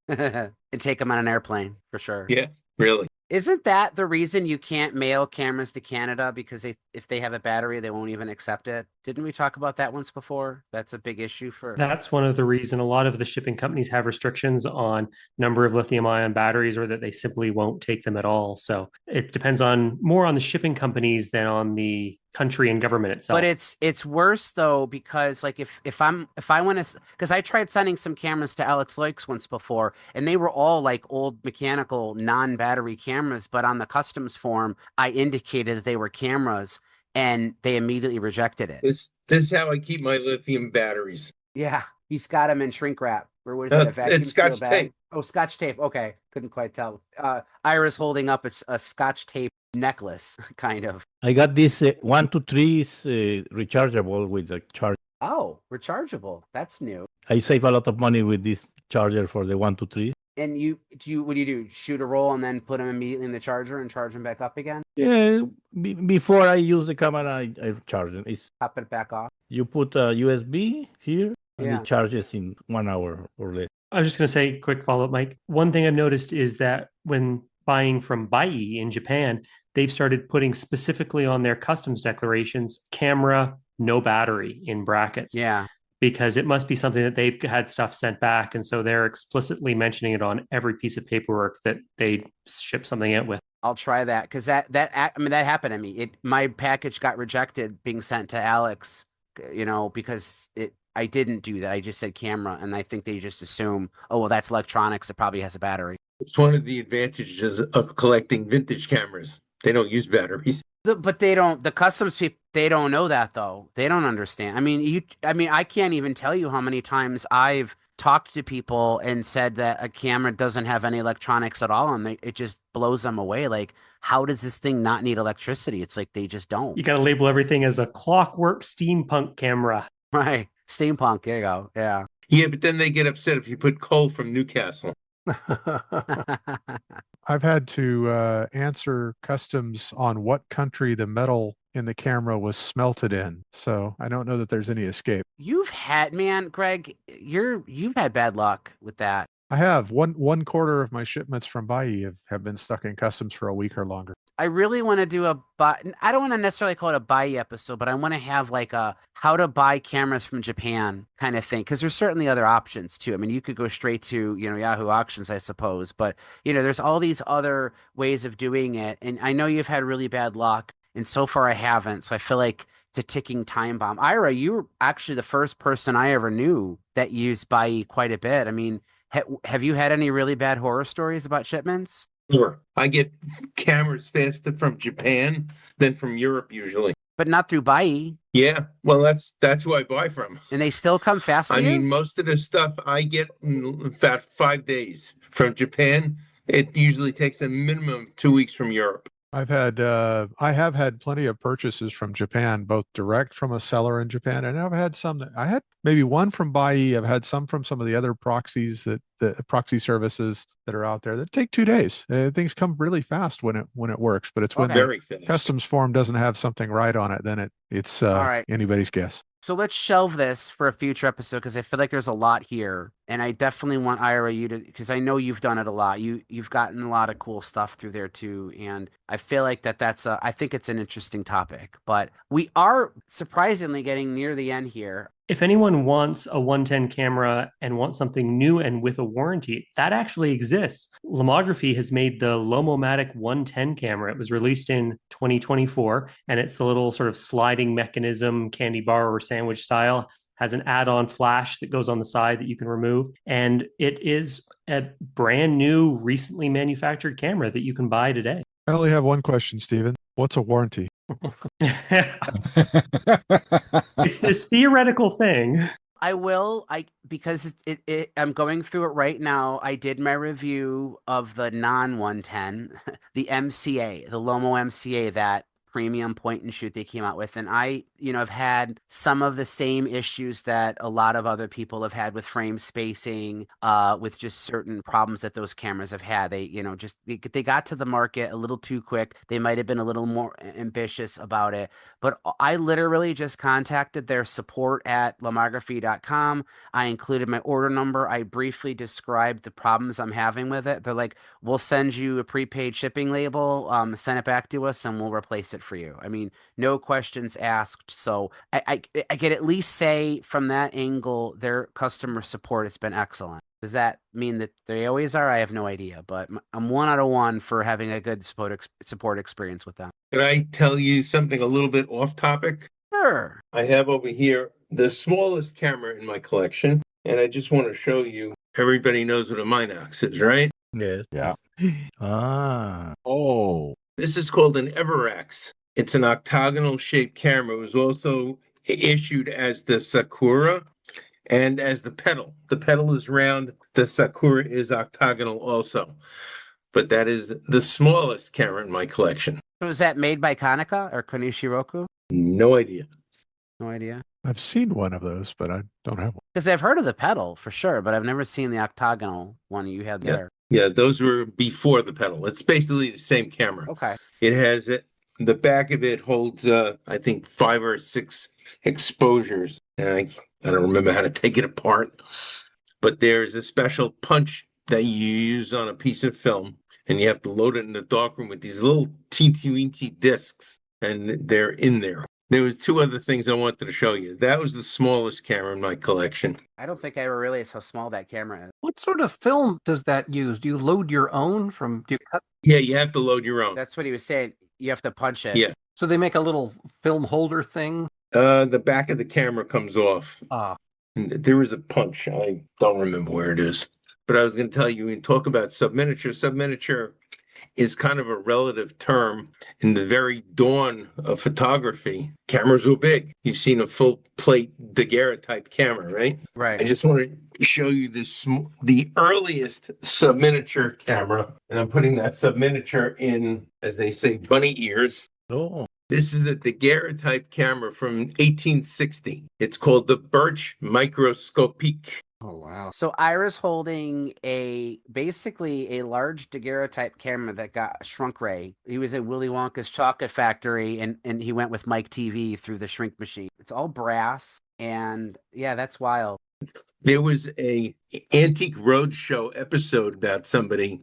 And take them on an airplane for sure. Yeah, really. Isn't that the reason you can't mail cameras to Canada? Because if they have a battery, they won't even accept it. Didn't we talk about that once before? That's a big issue for. That's one of the reasons a lot of the shipping companies have restrictions on number of lithium-ion batteries, or that they simply won't take them at all. So it depends more on the shipping companies than on the country and government itself. But it's worse though, because like if I want to, because I tried sending some cameras to Alex Likes once before, and they were all like old mechanical non-battery cameras, but on the customs form I indicated that they were cameras, and they immediately rejected it. This is how I keep my lithium batteries. Yeah, he's got them in shrink wrap. Or what is it? A vacuum It's Scotch seal bag? tape. Oh, Scotch tape. Okay, couldn't quite tell. Ira's holding up a Scotch tape necklace, kind of. I got this 123 rechargeable with a charger. Oh, rechargeable. That's new. I save a lot of money with this charger for the 123. And what do you do? Shoot a roll and then put them immediately in the charger and charge them back up again? Yeah, before I use the camera, I charge it. Top it back off. You put a USB here, and Yeah. it charges in 1 hour or less. I was just going to say, quick follow-up, Mike. One thing I've noticed is that when buying from Bai in Japan, they've started putting specifically on their customs declarations, camera, no battery in brackets. Yeah. Because it must be something that they've had stuff sent back. And so they're explicitly mentioning it on every piece of paperwork that they ship something out with. I'll try that, because that happened to me. My package got rejected being sent to Alex, because I didn't do that. I just said camera, and I think they just assume, oh well, that's electronics. It probably has a battery. It's one of the advantages of collecting vintage cameras. They don't use batteries. But they don't. The customs people, they don't know that though. They don't understand. I mean, I can't even tell you how many times I've talked to people and said that a camera doesn't have any electronics at all, and it just blows them away. Like, how does this thing not need electricity? It's like they just don't. You got to label everything as a clockwork steampunk camera. Right. Steampunk. There you go. Yeah. Yeah, but then they get upset if you put coal from Newcastle. I've had to answer customs on what country the metal in the camera was smelted in. So I don't know that there's any escape. Greg, you've had bad luck with that. I have one quarter of my shipments from Bai have been stuck in customs for a week or longer. I really want to do I don't want to necessarily call it a buy episode, but I want to have like a how to buy cameras from Japan kind of thing. Because there's certainly other options too. I mean, you could go straight to, Yahoo Auctions, I suppose. But, there's all these other ways of doing it. And I know you've had really bad luck. And so far I haven't. So I feel like it's a ticking time bomb. Ira, you were actually the first person I ever knew that used Bai quite a bit. I mean, have you had any really bad horror stories about shipments? Sure. I get cameras faster from Japan than from Europe usually. But not through Bai. Yeah, well, that's who I buy from. And they still come fast to you? I mean, most of the stuff I get in about 5 days from Japan. It usually takes a minimum of 2 weeks from Europe. I have had plenty of purchases from Japan, both direct from a seller in Japan, and I've had some I had maybe one from Bai. I've had some from some of the other proxies the proxy services that are out there that take 2 days. Things come really fast when it works, but it's when very fast. Customs form doesn't have something right on it, then it's All right. anybody's guess. So let's shelve this for a future episode, because I feel like there's a lot here, and I definitely want Ira you to, because I know you've done it a lot. You've gotten a lot of cool stuff through there too, and I feel like I think it's an interesting topic. But we are surprisingly getting near the end here. If anyone wants a 110 camera and wants something new and with a warranty, that actually exists. Lomography has made the Lomomatic 110 camera. It was released in 2024, and it's the little sort of sliding mechanism, candy bar or sandwich style. Has an add-on flash that goes on the side that you can remove. And it is a brand new, recently manufactured camera that you can buy today. I only have one question, Stephen. What's a warranty? It's this theoretical thing. I will, because I'm going through it right now. I did my review of the non-110, the MCA, the Lomo MCA, that premium point and shoot they came out with, and I have had some of the same issues that a lot of other people have had with frame spacing, with just certain problems that those cameras have had. They they got to the market a little too quick. They might have been a little more ambitious about it, but I literally just contacted their support at lomography.com. I included my order number. I briefly described the problems I'm having with it. They're like, we'll send you a prepaid shipping label, send it back to us, and we'll replace it for you. I mean, no questions asked. So I can at least say from that angle, their customer support has been excellent. Does that mean that they always are? I have no idea, but I'm 1 out of 1 for having a good support experience with them. Can I tell you something a little bit off topic? Sure. I have over here the smallest camera in my collection, and I just want to show you. Everybody knows what a Minox is, right? Yes. Yeah. Ah. Oh. This is called an Everax. It's an octagonal shaped camera. It was also issued as the Sakura and as the pedal. The pedal is round. The Sakura is octagonal also. But that is the smallest camera in my collection. So is that made by Konica or Konishiroku? No idea. No idea. I've seen one of those, but I don't have one. Because I've heard of the pedal for sure, but I've never seen the octagonal one you had there. Yeah, those were before the pedal. It's basically the same camera. Okay. It has the back of it holds, I think, 5 or 6 exposures. And I don't remember how to take it apart. But there's a special punch that you use on a piece of film, and you have to load it in the darkroom with these little teensy-weensy discs, and they're in there. There was 2 other things I wanted to show you. That was the smallest camera in my collection. I don't think I ever realized how small that camera is. What sort of film does that use? Do you load your own do you cut? Yeah, you have to load your own. That's what he was saying. You have to punch it. Yeah. So they make a little film holder thing? The back of the camera comes off. Ah. And there is a punch. I don't remember where it is. But I was going to tell you, when you talk about subminiature, subminiature is kind of a relative term. In the very dawn of photography, cameras were big. You've seen a full plate daguerreotype camera, right? Right. I just want to show you the earliest subminiature camera. And I'm putting that subminiature in, as they say, bunny ears. Oh. This is a daguerreotype camera from 1860. It's called the Birch Microscopique. Oh, wow. So Ira's holding basically a large daguerreotype camera that got a shrunk ray. He was at Willy Wonka's chocolate factory, and he went with Mike TV through the shrink machine. It's all brass, and yeah, that's wild. There was a Antique Roadshow episode about somebody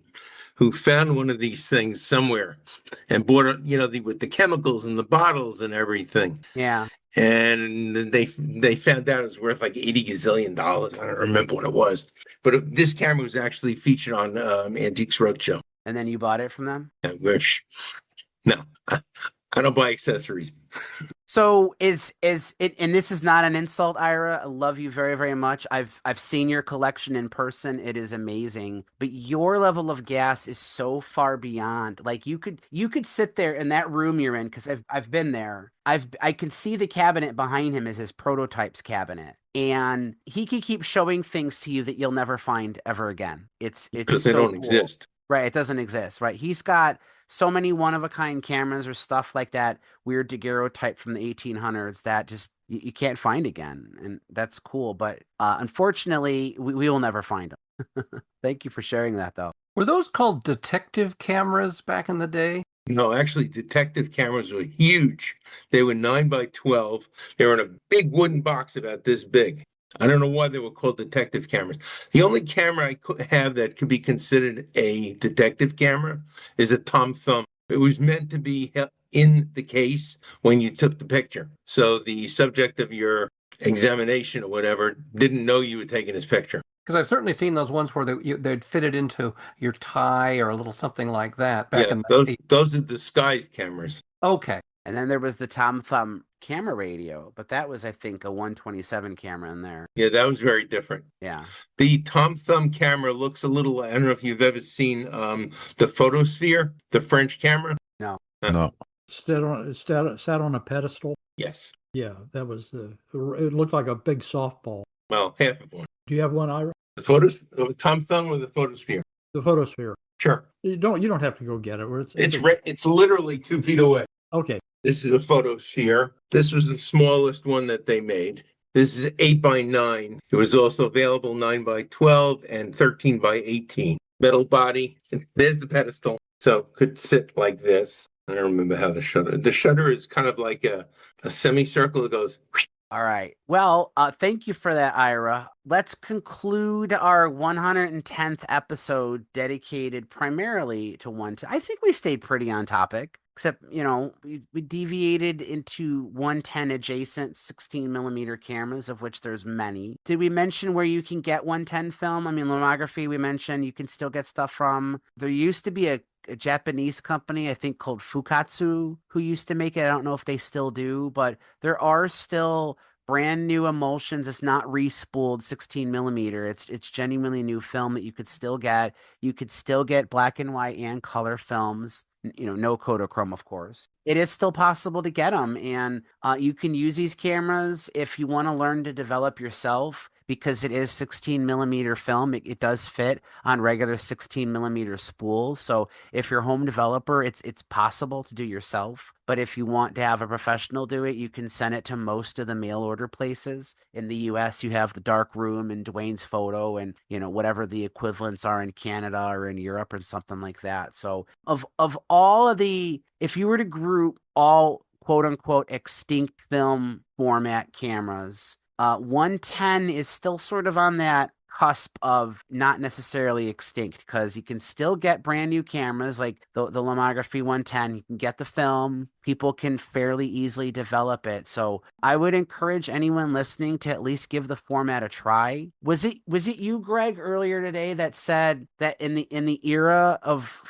who found one of these things somewhere and bought it, with the chemicals and the bottles and everything. Yeah. And they found out it was worth like $80 gazillion. I don't remember what it was. But this camera was actually featured on Antiques Roadshow. And then you bought it from them? I wish. No, I don't buy accessories. So is it, and this is not an insult, Ira. I love you very, very much. I've seen your collection in person. It is amazing. But your level of gas is so far beyond. Like you could sit there in that room you're in, because I've been there. I can see the cabinet behind him as his prototypes cabinet. And he can keep showing things to you that you'll never find ever again. It's Because so they don't cool. exist. Right, it doesn't exist, right? He's got so many one-of-a-kind cameras or stuff like that weird daguerreotype from the 1800s that just you can't find again, and that's cool. But unfortunately, we will never find them. Thank you for sharing that, though. Were those called detective cameras back in the day? No, actually, detective cameras were huge. They were 9 by 12. They were in a big wooden box about this big. I don't know why they were called detective cameras. The only camera I could have that could be considered a detective camera is a Tom Thumb. It was meant to be in the case when you took the picture. So the subject of your examination or whatever didn't know you were taking his picture. Because I've certainly seen those ones where they'd fit it into your tie or a little something like that back in the those are disguised cameras. Okay. And then there was the Tom Thumb camera radio, but that was, I think, a 127 camera in there. Yeah, that was very different. Yeah. The Tom Thumb camera looks a little, I don't know if you've ever seen the Photosphere, the French camera. No. No. Sat on a pedestal. Yes. Yeah, that was it looked like a big softball. Well, half of one. Do you have one, Ira? The Tom Thumb or the Photosphere? The Photosphere. Sure. You don't have to go get it. It's literally 2 feet away. Okay. This is a Photosphere. This was the smallest one that they made. This is 8x9. It was also available 9x12 and 13x18. Metal body. There's the pedestal. So could sit like this. I don't remember how the shutter is kind of like a semicircle. It goes. All right. Well, thank you for that, Ira. Let's conclude our 110th episode dedicated primarily to 110. I think we stayed pretty on topic, except, we deviated into 110 adjacent 16 millimeter cameras, of which there's many. Did we mention where you can get 110 film? I mean, Lomography, we mentioned you can still get stuff from. There used to be a Japanese company, I think, called Fukatsu, who used to make it. I don't know if they still do, but there are still brand new emulsions. It's not re-spooled 16 millimeter. It's genuinely new film that you could still get. You could still get black and white and color films. No Kodachrome, of course. It is still possible to get them, and you can use these cameras if you want to learn to develop yourself, because it is 16 millimeter film. It does fit on regular 16 millimeter spools. So if you're a home developer, it's possible to do yourself. But if you want to have a professional do it, you can send it to most of the mail order places. In the US, you have the Dark Room and Dwayne's Photo and, whatever the equivalents are in Canada or in Europe or something like that. So of all of if you were to group all quote unquote extinct film format cameras, 110 is still sort of on that cusp of not necessarily extinct, because you can still get brand new cameras like the Lomography 110. You can get the film. People can fairly easily develop it. So I would encourage anyone listening to at least give the format a try. Was it you, Greg, earlier today that said that in the era of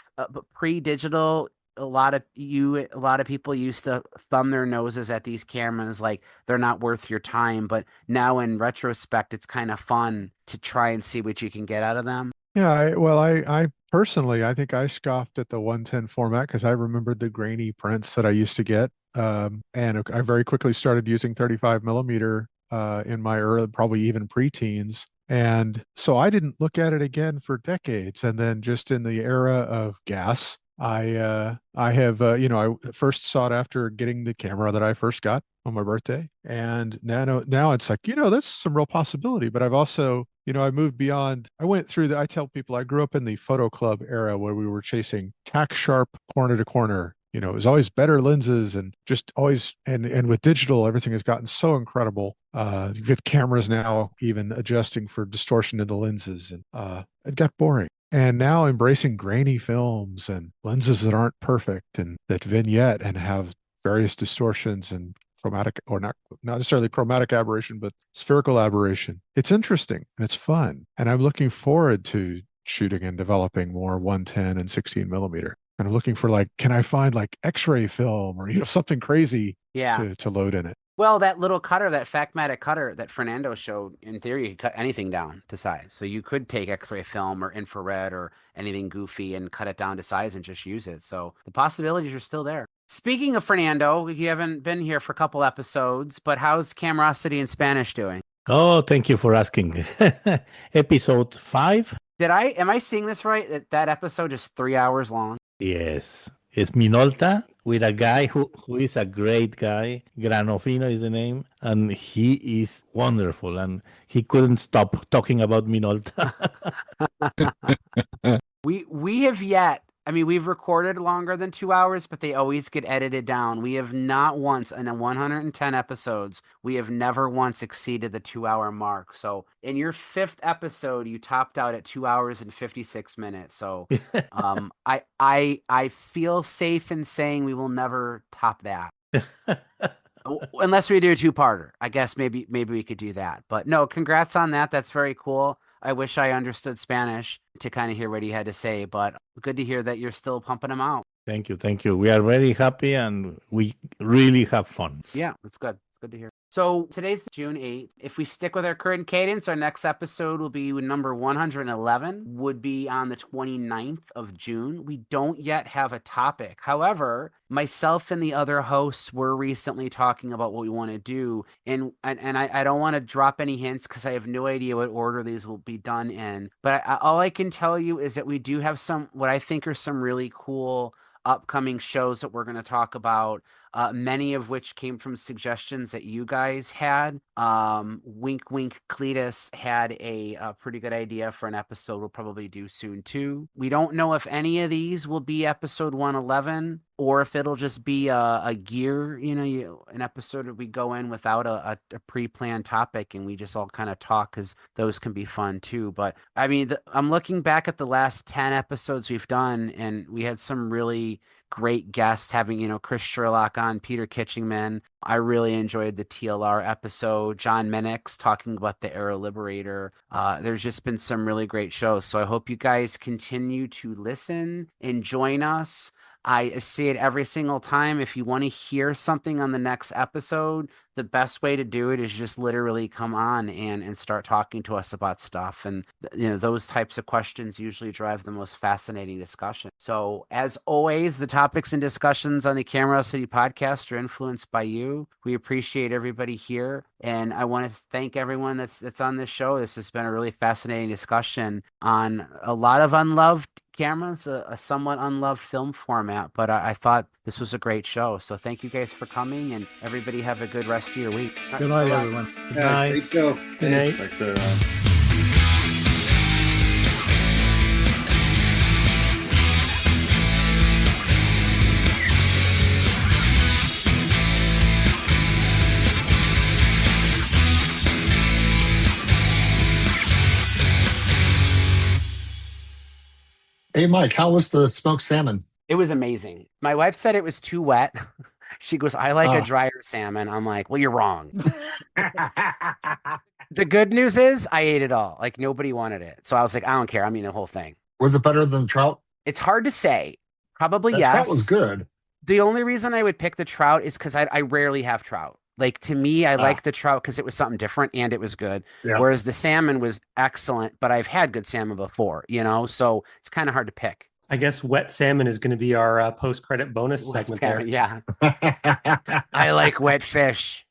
pre-digital, a lot of people used to thumb their noses at these cameras like they're not worth your time, but now in retrospect it's kind of fun to try and see what you can get out of them? Yeah, I personally, I think I scoffed at the 110 format because I remembered the grainy prints that I used to get, and I very quickly started using 35 millimeter in my early, probably even preteens. And so I didn't look at it again for decades. And then just in the era of gas, I have, I first sought after getting the camera that I first got on my birthday. And now it's like, that's some real possibility. But I've also, I moved beyond, I tell people I grew up in the photo club era where we were chasing tack sharp corner to corner. It was always better lenses and just always, and with digital, everything has gotten so incredible. With cameras now even adjusting for distortion in the lenses, and it got boring. And now embracing grainy films and lenses that aren't perfect and that vignette and have various distortions and chromatic, or not necessarily chromatic aberration, but spherical aberration. It's interesting and it's fun. And I'm looking forward to shooting and developing more 110 and 16 millimeter. And I'm looking for can I find X-ray film or, something crazy to load in it. Well, that little cutter, that Factmatic cutter that Fernando showed, in theory, you could cut anything down to size. So you could take X-ray film or infrared or anything goofy and cut it down to size and just use it. So the possibilities are still there. Speaking of Fernando, you haven't been here for a couple episodes, but how's Camerosity in Spanish doing? Oh, thank you for asking. Episode 5. Am I seeing this right? That episode is 3 hours long? Yes. It's Minolta with a guy who is a great guy. Granofino is the name. And he is wonderful. And he couldn't stop talking about Minolta. We have yet, we've recorded longer than 2 hours, but they always get edited down. We have not once, in the 110 episodes, we have never once exceeded the 2 hour mark. So in your 5th episode, you topped out at 2 hours and 56 minutes. So I feel safe in saying we will never top that. Unless we do a two-parter. I guess maybe we could do that. But no, congrats on that. That's very cool. I wish I understood Spanish to kind of hear what he had to say, but good to hear that you're still pumping them out. Thank you. Thank you. We are very happy and we really have fun. Yeah, that's good. It's good to hear. So today's June 8th. If we stick with our current cadence, our next episode will be number 111, would be on the 29th of June. We don't yet have a topic. However, myself and the other hosts were recently talking about what we want to do. And I don't want to drop any hints because I have no idea what order these will be done in. But all I can tell you is that we do have some, what I think are some really cool upcoming shows that we're going to talk about, many of which came from suggestions that you guys had. Wink Wink Cletus had a pretty good idea for an episode we'll probably do soon too. We don't know if any of these will be episode 111 or if it'll just be a gear, an episode that we go in without a pre-planned topic and we just all kind of talk, because those can be fun too. But I mean, I'm looking back at the last 10 episodes we've done, and we had some really great guests, having, Chris Sherlock on, Peter Kitchingman. I really enjoyed the TLR episode. John Minix talking about the Aero Liberator. There's just been some really great shows. So I hope you guys continue to listen and join us. I say it every single time. If you want to hear something on the next episode, the best way to do it is just literally come on and start talking to us about stuff. And, those types of questions usually drive the most fascinating discussion. So as always, the topics and discussions on the Camerosity podcast are influenced by you. We appreciate everybody here. And I want to thank everyone that's on this show. This has been a really fascinating discussion on a lot of unloved cameras, a somewhat unloved film format, but I thought this was a great show. So thank you guys for coming, and everybody have a good rest of your week. Good night, everyone. Good night. Great show. Good night. Thanks, everyone. Hey, Mike, how was the smoked salmon? It was amazing. My wife said it was too wet. She goes, I like a drier salmon. I'm like, well, you're wrong. The good news is I ate it all. Like, nobody wanted it. So I was like, I don't care. I'm eating the whole thing. Was it better than trout? It's hard to say. Probably That yes. trout was good. The only reason I would pick the trout is because I rarely have trout. Like, to me, I like the trout because it was something different and it was good. Yeah. Whereas the salmon was excellent, but I've had good salmon before, so it's kind of hard to pick. I guess wet salmon is going to be our post-credit bonus segment there. Yeah. I like wet fish.